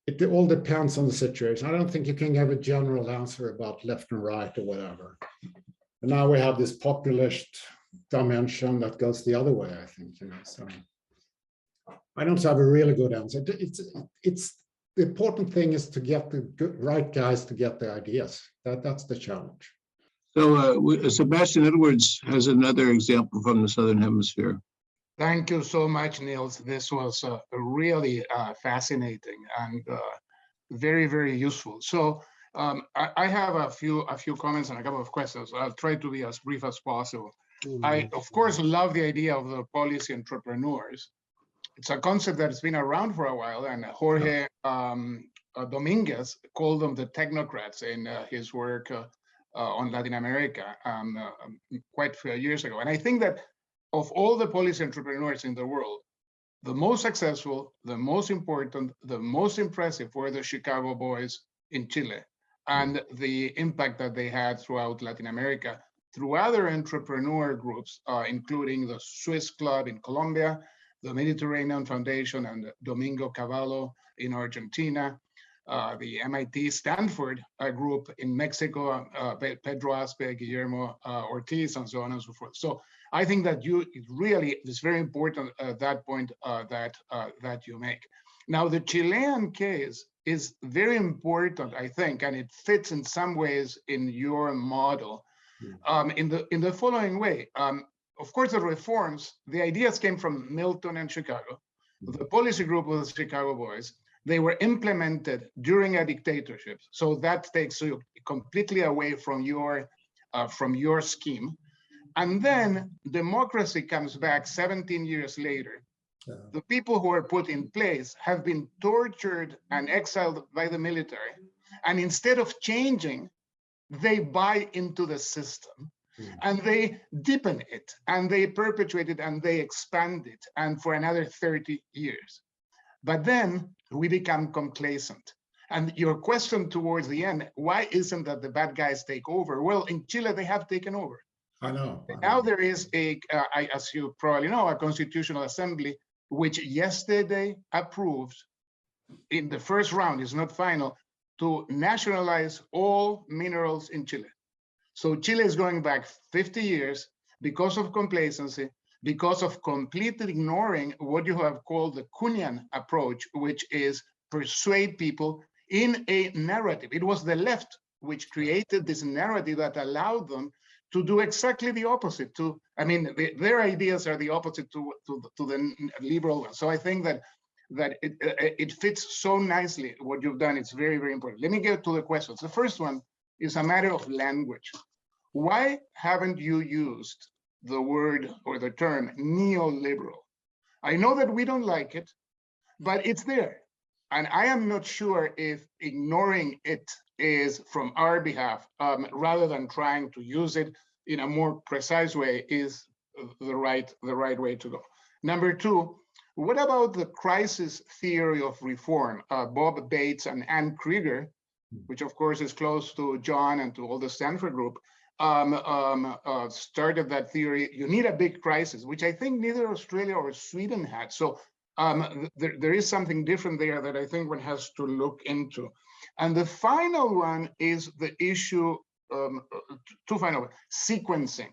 it all depends on the situation. I don't think you can give a general answer about left and right or whatever. And now we have this populist dimension that goes the other way, I think, you know. So I don't have a really good answer. It's the important thing is to get the right guys to get the ideas. That's the challenge. So Sebastian Edwards has another example from the Southern Hemisphere. Thank you so much, Nils. This was really fascinating and very, very useful. So I have a few comments and a couple of questions. I'll try to be as brief as possible. I, of course, love the idea of the policy entrepreneurs. It's a concept that's been around for a while, and Jorge Dominguez called them the technocrats in his work on Latin America quite a few years ago. And I think that of all the policy entrepreneurs in the world, the most successful, the most important, the most impressive were the Chicago boys in Chile, and the impact that they had throughout Latin America through other entrepreneur groups, including the Swiss Club in Colombia, the Mediterranean Foundation and Domingo Cavallo in Argentina, the MIT Stanford group in Mexico, Pedro Aspe, Guillermo Ortiz, and so on and so forth. So I think that it really is very important that point that you make. Now, the Chilean case is very important, I think, and it fits in some ways in your model in the following way. Of course, the reforms, the ideas came from Milton and Chicago. The policy group was the Chicago boys. They were implemented during a dictatorship. So that takes you completely away from your scheme. And then democracy comes back 17 years later. Yeah. The people who are put in place have been tortured and exiled by the military. And instead of changing, they buy into the system. And they deepen it, and they perpetuate it, and they expand it, and for another 30 years. But then we become complacent. And your question towards the end, why isn't that the bad guys take over? Well, in Chile, they have taken over. I know. Now there is as you probably know, a constitutional assembly, which yesterday approved in the first round, is not final, to nationalize all minerals in Chile. So Chile is going back 50 years because of complacency, because of completely ignoring what you have called the Konian approach, which is persuade people in a narrative. It was the left which created this narrative that allowed them to do exactly the opposite. Their ideas are the opposite to the liberal ones. So I think that it fits so nicely what you've done. It's very, very important. Let me get to the questions. The first one is a matter of language. Why haven't you used the word or the term neoliberal? I know that we don't like it, but it's there. And I am not sure if ignoring it is from our behalf, rather than trying to use it in a more precise way, is the right way to go. Number two, what about the crisis theory of reform? Bob Bates and Ann Krieger, which of course is close to John and to all the Stanford group, started that theory. You need a big crisis, which I think neither Australia or Sweden had. So there is something different there that I think one has to look into. And the final one is the issue, sequencing.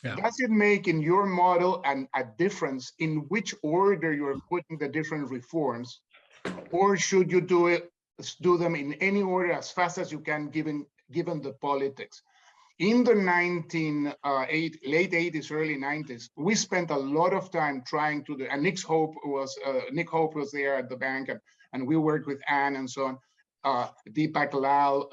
Yeah. Does it make in your model a difference in which order you're putting the different reforms, or should you do them in any order as fast as you can, given the politics? In the late 80s, early 90s, we spent a lot of time trying to do, and Nick Hope was there at the bank, and we worked with Anne and so on, Deepak Lal,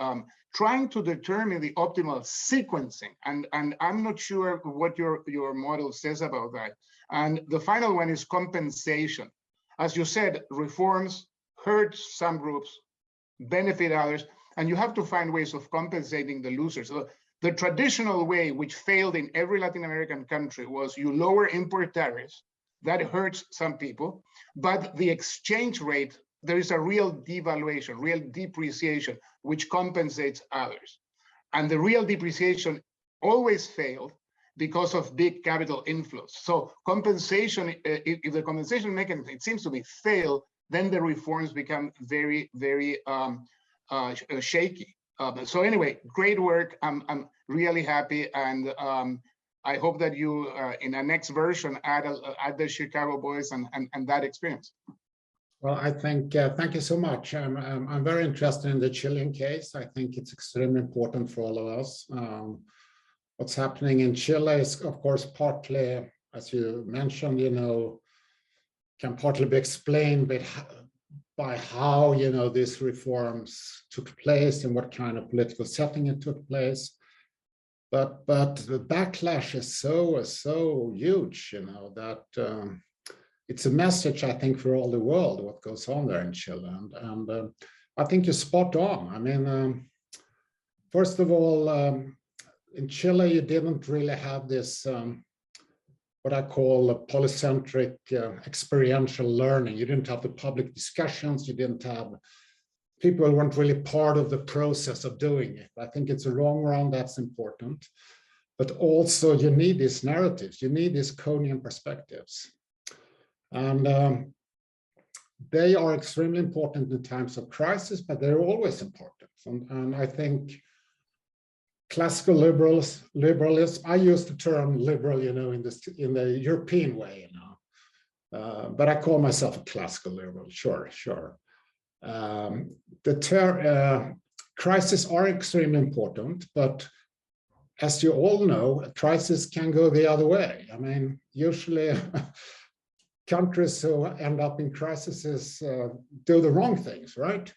trying to determine the optimal sequencing. And I'm not sure what your model says about that. And the final one is compensation. As you said, reforms hurt some groups, benefit others, and you have to find ways of compensating the losers. So the traditional way, which failed in every Latin American country, was you lower import tariffs. That hurts some people, but the exchange rate, there is a real devaluation, real depreciation, which compensates others. And the real depreciation always failed because of big capital inflows. So compensation, if the compensation mechanism, it seems to be failed, then the reforms become very, very shaky. So anyway, great work. I'm really happy, and I hope that you, in a next version, add the Chicago boys and that experience. Well, I think, thank you so much. I'm very interested in the Chilean case. I think it's extremely important for all of us. What's happening in Chile is, of course, partly, as you mentioned, can partly be explained by how, these reforms took place and what kind of political setting it took place. But the backlash is so huge, that it's a message, I think, for all the world, what goes on there in Chile. And I think you're spot on. I mean, first of all, in Chile, you didn't really have this, what I call polycentric experiential learning. You didn't have the public discussions. You didn't have, people weren't really part of the process of doing it. I think it's a long run, that's important. But also you need these narratives. You need these Konian perspectives. And they are extremely important in times of crisis, but they're always important. And I think classical liberalism, I use the term liberal, in the European way, but I call myself a classical liberal, sure. Crises are extremely important, but as you all know, a crisis can go the other way. I mean, usually countries who end up in crises do the wrong things, right?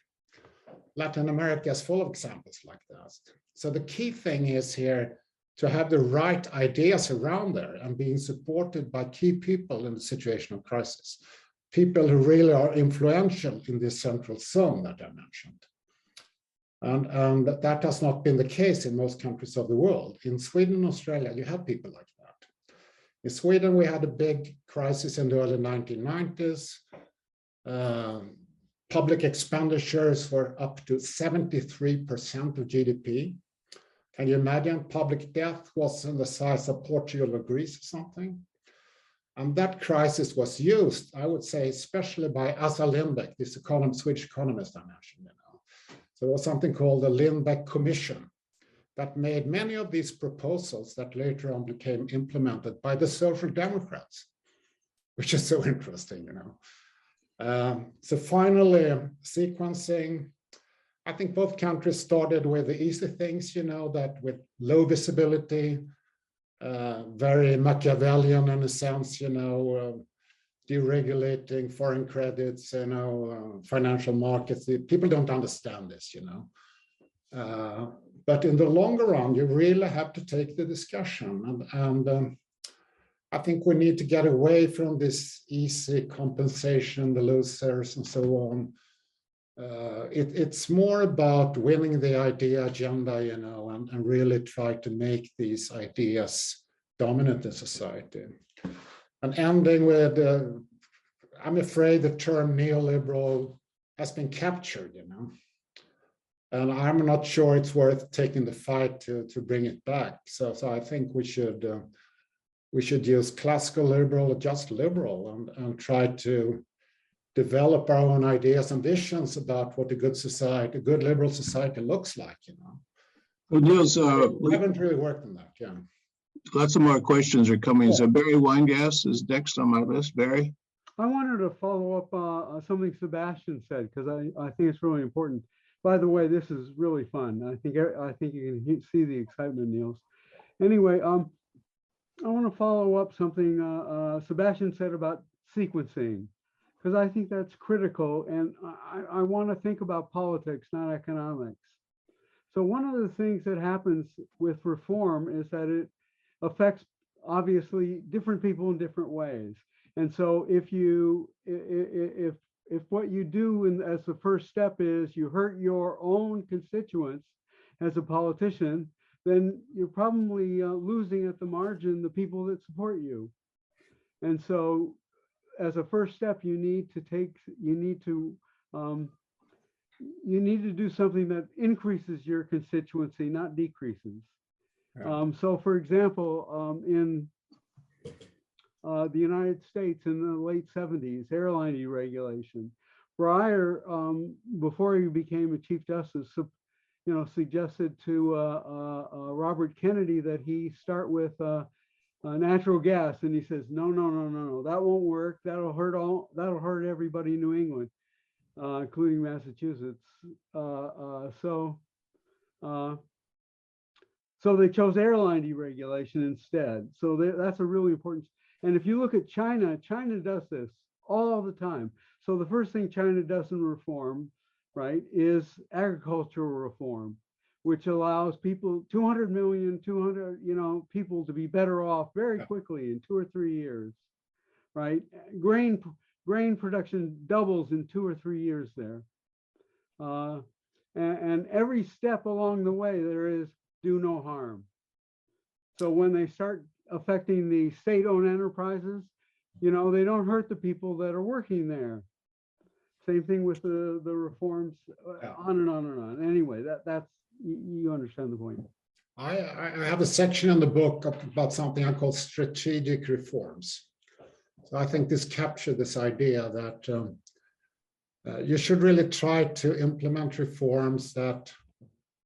Latin America is full of examples like that. So the key thing is here to have the right ideas around there and being supported by key people in the situation of crisis. People who really are influential in this central zone that I mentioned. And that has not been the case in most countries of the world. In Sweden and Australia, you have people like that. In Sweden, we had a big crisis in the early 1990s. Public expenditures were up to 73% of GDP. Can you imagine? Public debt was in the size of Portugal or Greece or something. And that crisis was used, I would say, especially by Asa Lindbeck, this Swedish economist I mentioned. So there was something called the Lindbeck Commission that made many of these proposals that later on became implemented by the Social Democrats, which is so interesting, So finally, sequencing. I think both countries started with the easy things, that with low visibility, very Machiavellian in a sense, deregulating foreign credits, financial markets. People don't understand this, But in the longer run, you really have to take the discussion. And I think we need to get away from this easy compensation, the losers and so on. It's more about winning the idea agenda, and really try to make these ideas dominant in society. And ending with, I'm afraid the term neoliberal has been captured, and I'm not sure it's worth taking the fight to bring it back. So I think we should use classical liberal or just liberal and try to develop our own ideas and visions about what a good society, a good liberal society looks like, Well, Nils, we haven't really worked on that, lots of more questions are coming. So Barry Weingast is next on my list. Barry? I wanted to follow up on something Sebastian said, because I think it's really important. By the way, this is really fun. I think you can see the excitement, Nils. Anyway, I want to follow up something Sebastian said about sequencing, because I think that's critical, and I want to think about politics, not economics. So one of the things that happens with reform is that it affects, obviously, different people in different ways. And so if what you do as the first step is you hurt your own constituents as a politician, then you're probably losing at the margin the people that support you. And so as a first step, you need to do something that increases your constituency, not decreases. Yeah. So for example, in the United States in the late 70s, airline deregulation. Breyer, before he became a Chief Justice, suggested to Robert Kennedy that he start with natural gas, and he says, no, that won't work. That'll hurt everybody in New England, including Massachusetts. So they chose airline deregulation instead. So that's a really important. And if you look at China, China does this all the time. So the first thing China does in reform, right, is agricultural reform, which allows people, 200 million, people to be better off very quickly in 2 or 3 years, right? Grain production doubles in 2 or 3 years there. And every step along the way there is do no harm. So when they start affecting the state-owned enterprises, they don't hurt the people that are working there. Same thing with the reforms, on and on and on. Anyway, that's you understand the point. I have a section in the book about something I call strategic reforms. So I think this captures this idea that you should really try to implement reforms that,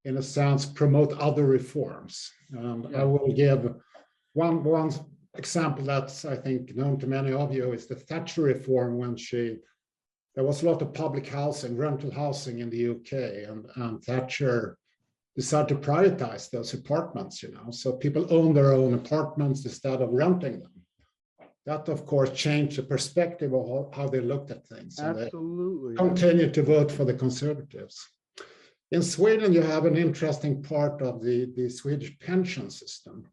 in a sense, promote other reforms. I will give one example that's, I think, known to many of you is the Thatcher Reform, when there was a lot of public housing, rental housing in the UK, and Thatcher decided to prioritize those apartments, so people own their own apartments instead of renting them. That, of course, changed the perspective of how they looked at things. Absolutely. They continued to vote for the Conservatives. In Sweden, you have an interesting part of the Swedish pension system.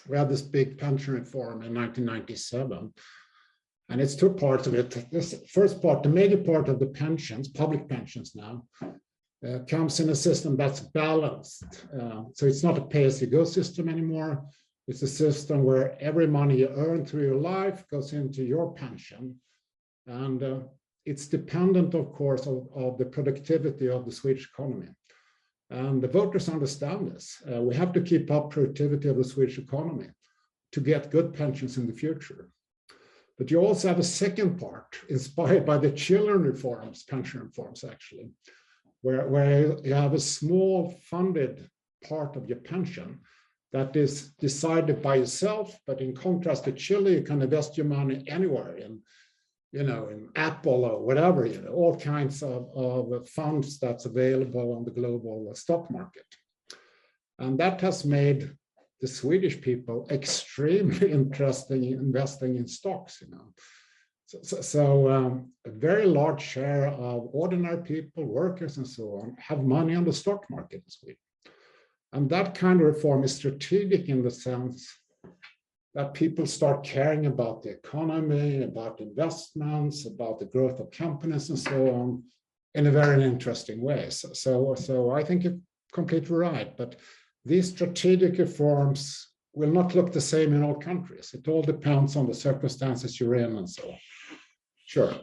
We had this big pension reform in 1997. And it's two parts of it. This first part, the major part of the pensions, public pensions now, comes in a system that's balanced. So it's not a pay-as-you-go system anymore. It's a system where every money you earn through your life goes into your pension. And it's dependent, of course, of the productivity of the Swedish economy. And the voters understand this. We have to keep up productivity of the Swedish economy to get good pensions in the future. But you also have a second part inspired by the children reforms, pension reforms, actually, where you have a small funded part of your pension that is decided by yourself. But in contrast to Chile, you can invest your money anywhere in Apple or whatever, all kinds of funds that's available on the global stock market. And that has made the Swedish people extremely interested in investing in stocks, So a very large share of ordinary people, workers and so on, have money on the stock market in Sweden. And that kind of reform is strategic in the sense that people start caring about the economy, about investments, about the growth of companies and so on in a very interesting way. So I think you're completely right, but these strategic reforms will not look the same in all countries. It all depends on the circumstances you're in and so on. Sure.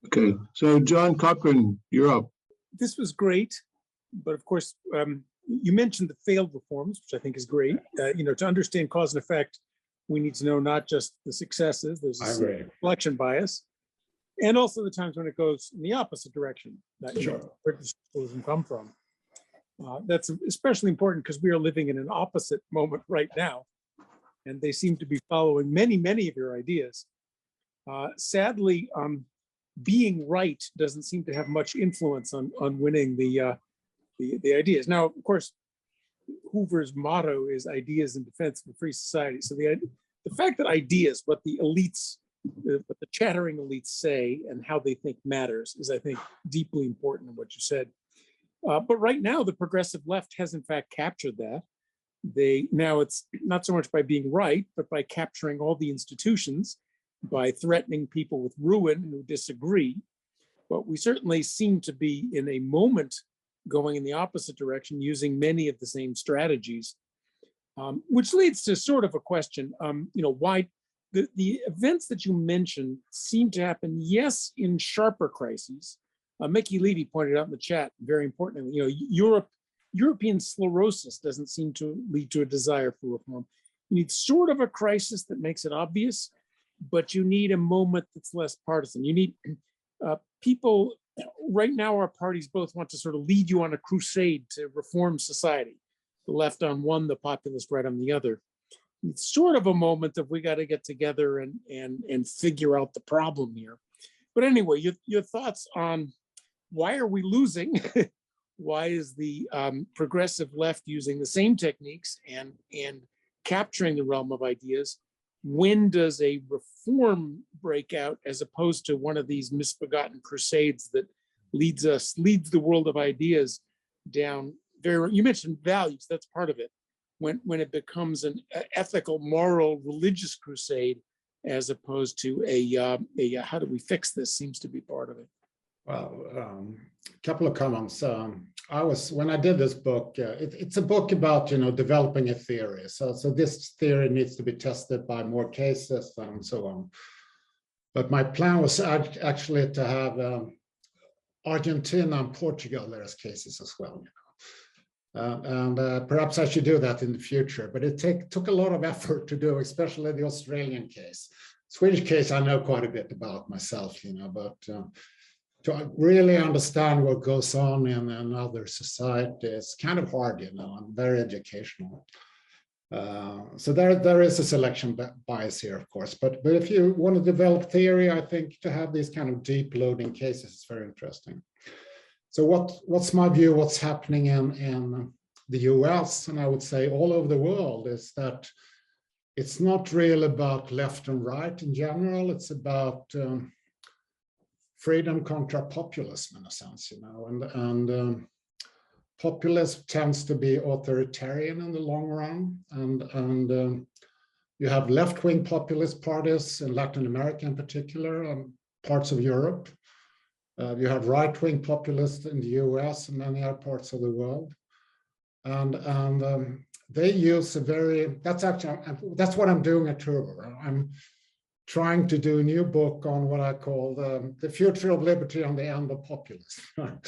Okay, so John Cochrane, you're up. This was great, but of course, you mentioned the failed reforms, which I think is great. To understand cause and effect, we need to know not just the successes, there's a selection bias, and also the times when it goes in the opposite direction, that where the socialism come from. That's especially important because we are living in an opposite moment right now, and they seem to be following many, many of your ideas. Sadly, being right doesn't seem to have much influence on winning the ideas. Now, of course, Hoover's motto is ideas in defense of a free society. So the fact that ideas, what the elites, what the chattering elites say and how they think matters is, I think, deeply important in what you said. But right now, the progressive left has in fact captured that. Now it's not so much by being right, but by capturing all the institutions, by threatening people with ruin who disagree. But we certainly seem to be in a moment going in the opposite direction, using many of the same strategies, which leads to sort of a question, why the events that you mentioned seem to happen, yes, in sharper crises. Mickey Levy pointed out in the chat, very importantly, European sclerosis doesn't seem to lead to a desire for reform. You need sort of a crisis that makes it obvious, but you need a moment that's less partisan. You need people. Right now, our parties both want to sort of lead you on a crusade to reform society. The left on one, the populist right on the other. It's sort of a moment of we got to get together and figure out the problem here. But anyway, your thoughts on why are we losing? Why is the progressive left using the same techniques and capturing the realm of ideas? When does a reform break out as opposed to one of these misbegotten crusades that leads the world of ideas down you mentioned values, that's part of it. When it becomes an ethical, moral, religious crusade, as opposed to a how do we fix this seems to be part of it. Well, a couple of comments. When I did this book, it's a book about developing a theory. So this theory needs to be tested by more cases and so on. But my plan was actually to have Argentina and Portugal there as cases as well. And perhaps I should do that in the future. But it took a lot of effort to do, especially the Australian case. Swedish case I know quite a bit about myself, but. To really understand what goes on in another society, it's kind of hard, and very educational. So there is a selection bias here, of course. But if you want to develop theory, I think to have these kind of deep loading cases is very interesting. So what's my view? What's happening in the US, and I would say all over the world, is that it's not really about left and right in general. It's about freedom contra populism in a sense, and populism tends to be authoritarian in the long run, and you have left-wing populist parties in Latin America in particular, and parts of Europe. You have right-wing populists in the US and many other parts of the world, and they use that's what I'm doing at Hoover. trying to do a new book on what I call the future of liberty and the end of populism.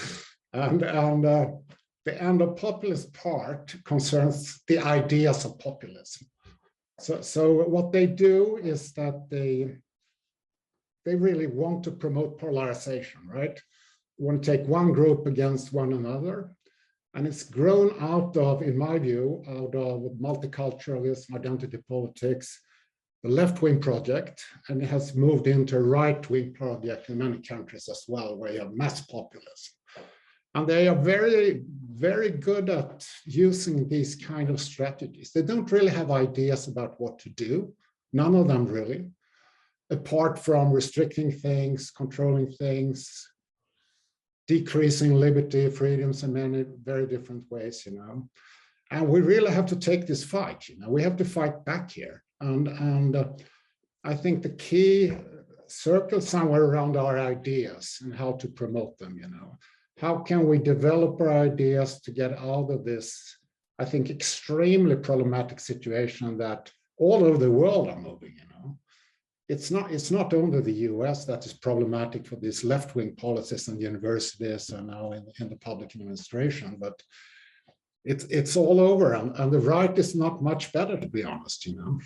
and the end of populist part concerns the ideas of populism. So what they do is that they really want to promote polarization, right? Want to take one group against one another. And it's grown out of, in my view, out of multiculturalism, identity politics, the left-wing project, and it has moved into a right-wing project in many countries as well, where you have mass populism. And they are very, very good at using these kind of strategies. They don't really have ideas about what to do, none of them really, apart from restricting things, controlling things, decreasing liberty, freedoms in many very different ways, you know. And we really have to take this fight, you know, we have to fight back here. And I think the key circles somewhere around our ideas and how to promote them, you know. How can we develop our ideas to get out of this, I think, extremely problematic situation that all over the world are moving, you know. It's not only the US that is problematic for these left-wing policies and universities and now in the public administration, but it's all over, and the right is not much better, to be honest, you know.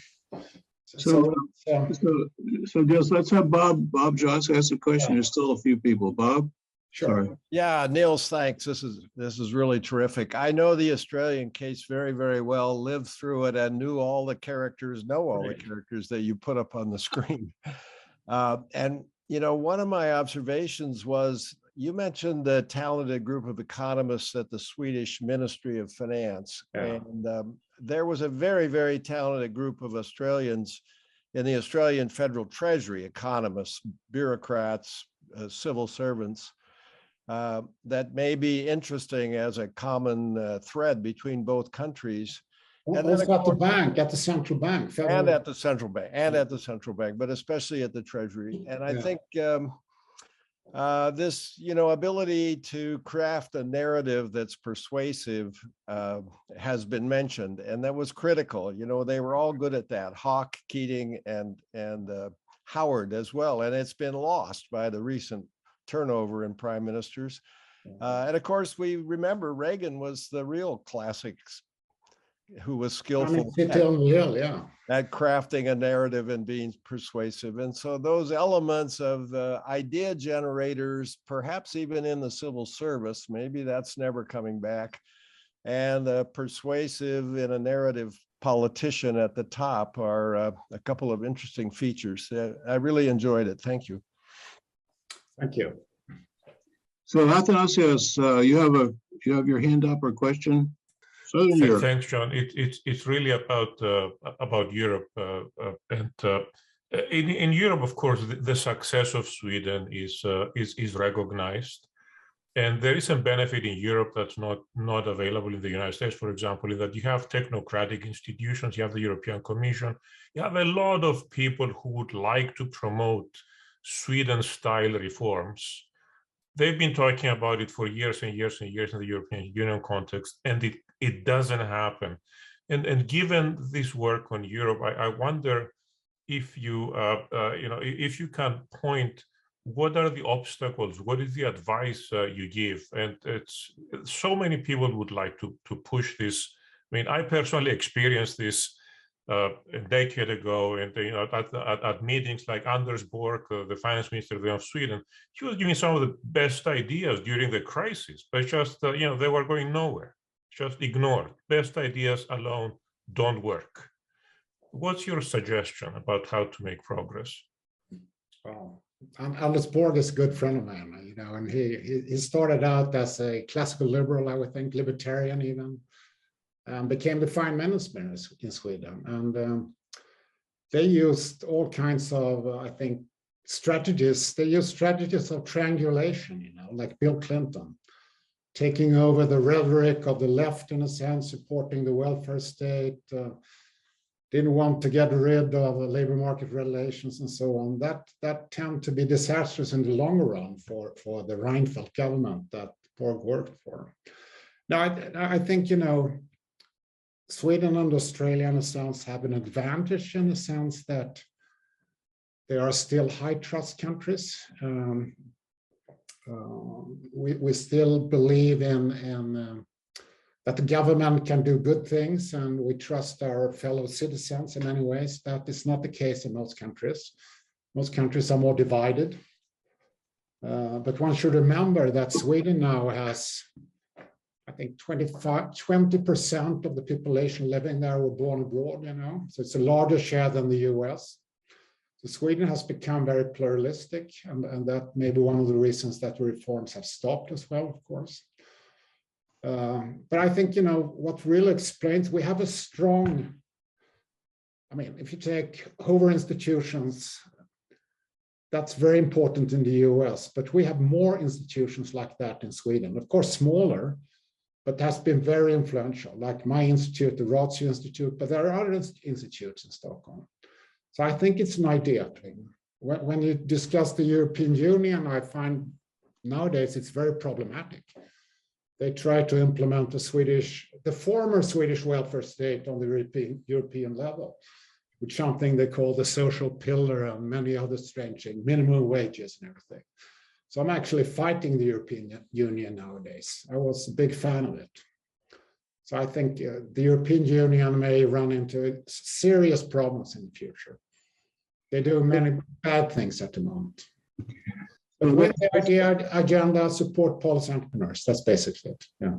So Nils, let's have Bob Johnson ask a question. Yeah. There's still a few people. Bob? Sure. Sorry. Yeah, Nils, thanks. This is really terrific. I know the Australian case very, very well, lived through it and knew all the characters, the characters that you put up on the screen. And, you know, one of my observations was you mentioned the talented group of economists at the Swedish Ministry of Finance. Yeah. And there was a very, very talented group of Australians in the Australian Federal Treasury, economists, bureaucrats, civil servants. That may be interesting as a common thread between both countries. And then at the bank, at the central bank. Federal. And at the central bank, at the central bank, but especially at the Treasury. And I think this, you know, ability to craft a narrative that's persuasive has been mentioned, and that was critical. You know, they were all good at that. Hawke, Keating, and Howard as well, and it's been lost by the recent turnover in prime ministers. And of course, we remember Reagan was the real classics who was skillful at crafting a narrative and being persuasive. And so those elements of idea generators, perhaps even in the civil service, maybe that's never coming back, and a persuasive in a narrative politician at the top are a couple of interesting features. I really enjoyed it. Thank you. Thank you. So Athanasios, you have your hand up or question? Thanks, John. It's really about Europe, and in Europe, of course, the success of Sweden is recognized, and there is some benefit in Europe that's not available in the United States. For example, in that you have technocratic institutions, you have the European Commission, you have a lot of people who would like to promote Sweden-style reforms. They've been talking about it for years and years and years in the European Union context, and it doesn't happen. And given this work on Europe, I wonder if you if you can point, what are the obstacles? What is the advice you give? And it's so many people would like to push this. I mean, I personally experienced this a decade ago, and at meetings like Anders Borg, the finance minister of Sweden, he was giving some of the best ideas during the crisis, but just they were going nowhere, just ignored. Best ideas alone don't work. What's your suggestion about how to make progress? Well, Anders Borg is a good friend of mine, you know, and he started out as a classical liberal, I would think, libertarian even. Became the prime minister in Sweden, and they used all kinds of, I think, strategies. They used strategies of triangulation, you know, like Bill Clinton, taking over the rhetoric of the left in a sense, supporting the welfare state, didn't want to get rid of the labor market relations and so on. That tend to be disastrous in the long run for the Reinfeldt government that Borg worked for. Now, I think, you know, Sweden and Australia, in a sense, have an advantage in the sense that They are still high trust countries. We still believe in that the government can do good things, and we trust our fellow citizens in many ways. That is not the case in most countries. Most countries are more divided. But one should remember that Sweden now has, I think, 20% of the population living there were born abroad, you know, so it's a larger share than the US. So Sweden has become very pluralistic, and that may be one of the reasons that the reforms have stopped as well, of course. But I think, you know, what really explains, we have a strong, I mean, if you take Hoover institutions, that's very important in the US, but we have more institutions like that in Sweden. Of course, smaller, but has been very influential, like my institute, the Ratio Institute, but there are other institutes in Stockholm. So I think it's an idea thing. When you discuss the European Union, I find nowadays it's very problematic. They try to implement the former Swedish welfare state on the European level, with something they call the social pillar and many other strange things, minimum wages and everything. So I'm actually fighting the European Union nowadays. I was a big fan of it. So I think the European Union may run into serious problems in the future. They do many bad things at the moment. But with the idea agenda, support policy entrepreneurs. That's basically it. Yeah.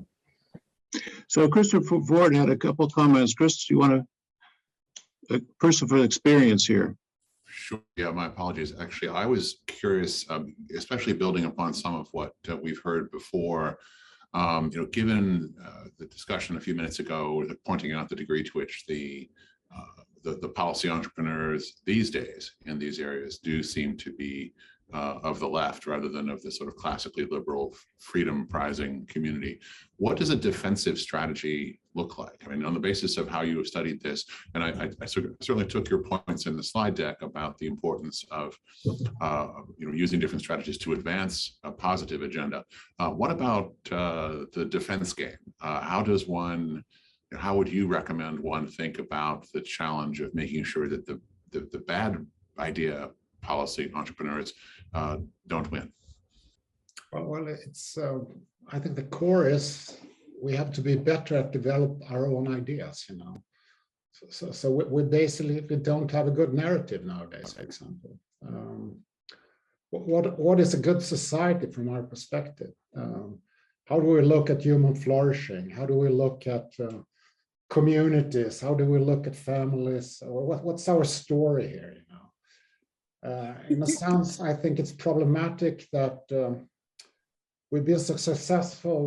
So Christopher Ford had a couple of comments. Chris, you want to, a person for experience here? Sure. Yeah, my apologies. Actually, I was curious, especially building upon some of what we've heard before. You know, given the discussion a few minutes ago, pointing out the degree to which the policy entrepreneurs these days in these areas do seem to be of the left rather than of the sort of classically liberal freedom prizing community. What does a defensive strategy look like? I mean, on the basis of how you have studied this, and I certainly took your points in the slide deck about the importance of you know, using different strategies to advance a positive agenda. What about the defense game? How would you recommend one think about the challenge of making sure that the bad idea policy entrepreneurs don't win? Well, it's I think the core is we have to be better at develop our own ideas, you know. So we basically don't have a good narrative nowadays, for example. What is a good society from our perspective? How do we look at human flourishing? How do we look at communities? How do we look at families? Or what's our story here, you know? In a sense, I think it's problematic that we've been so successful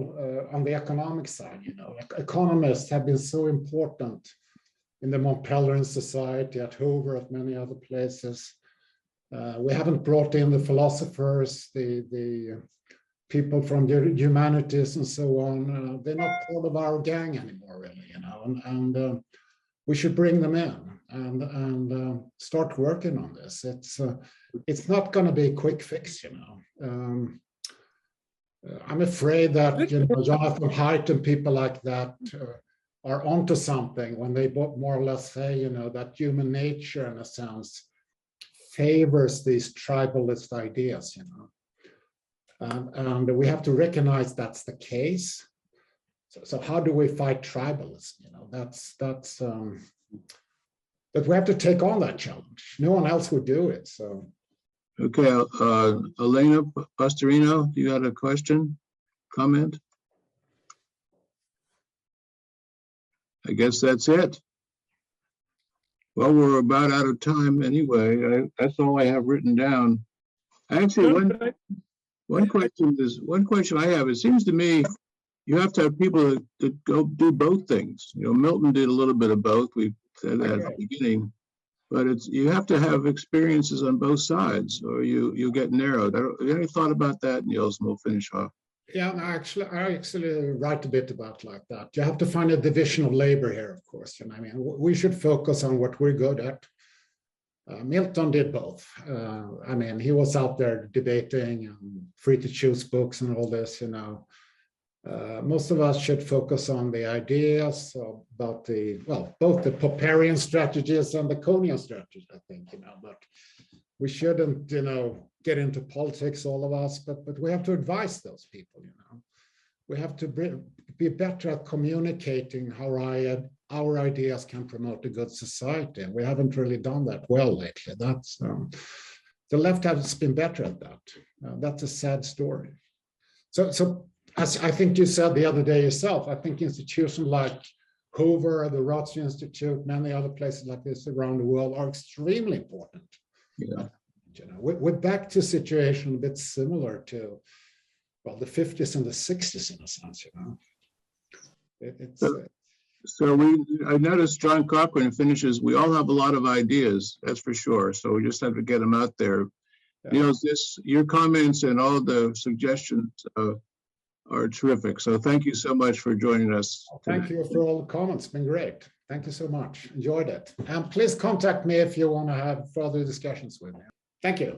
on the economic side. You know, economists have been so important in the Montpellier Society, at Hoover, at many other places. We haven't brought in the philosophers, the people from the humanities and so on. They're not part of our gang anymore, really. You know, and we should bring them in and start working on this. It's not going to be a quick fix, you know. I'm afraid that, you know, Jonathan Haidt and people like that are onto something when they more or less say, you know, that human nature, in a sense, favors these tribalist ideas, you know. And we have to recognize that's the case. So how do we fight tribalism? You know, but we have to take on that challenge. No one else would do it. So, okay, Elena Pastorino, you had a question, comment? I guess that's it. Well, we're about out of time anyway. That's all I have written down. Actually, one question I have. It seems to me you have to have people that go do both things. You know, Milton did a little bit of both. We said that at the beginning, but you have to have experiences on both sides, or you get narrowed. Have you any thought about that, Nils? And we'll finish off. Yeah, no, I actually write a bit about like that. You have to find a division of labor here, of course. And I mean, we should focus on what we're good at. Milton did both. I mean, he was out there debating and free to choose books and all this, you know. Most of us should focus on the ideas about both the Popperian strategies and the Konian strategy, I think, you know, but we shouldn't, get into politics, all of us, but we have to advise those people, We have to be better at communicating how our ideas can promote a good society. And we haven't really done that well lately. That's the left has been better at that. That's a sad story. So as I think you said the other day yourself, I think institutions like Hoover, the Rothschild Institute, many other places like this around the world are extremely important. Yeah. We're back to a situation a bit similar to, well, the 50s and the 60s in a sense, So I noticed John Cochrane finishes, we all have a lot of ideas, that's for sure. So we just have to get them out there. Yeah. Your comments and all the suggestions are terrific. So thank you so much for joining us. Thank you for all the comments. It's been great. Thank you so much. Enjoyed it. And please contact me if you want to have further discussions with me. Thank you.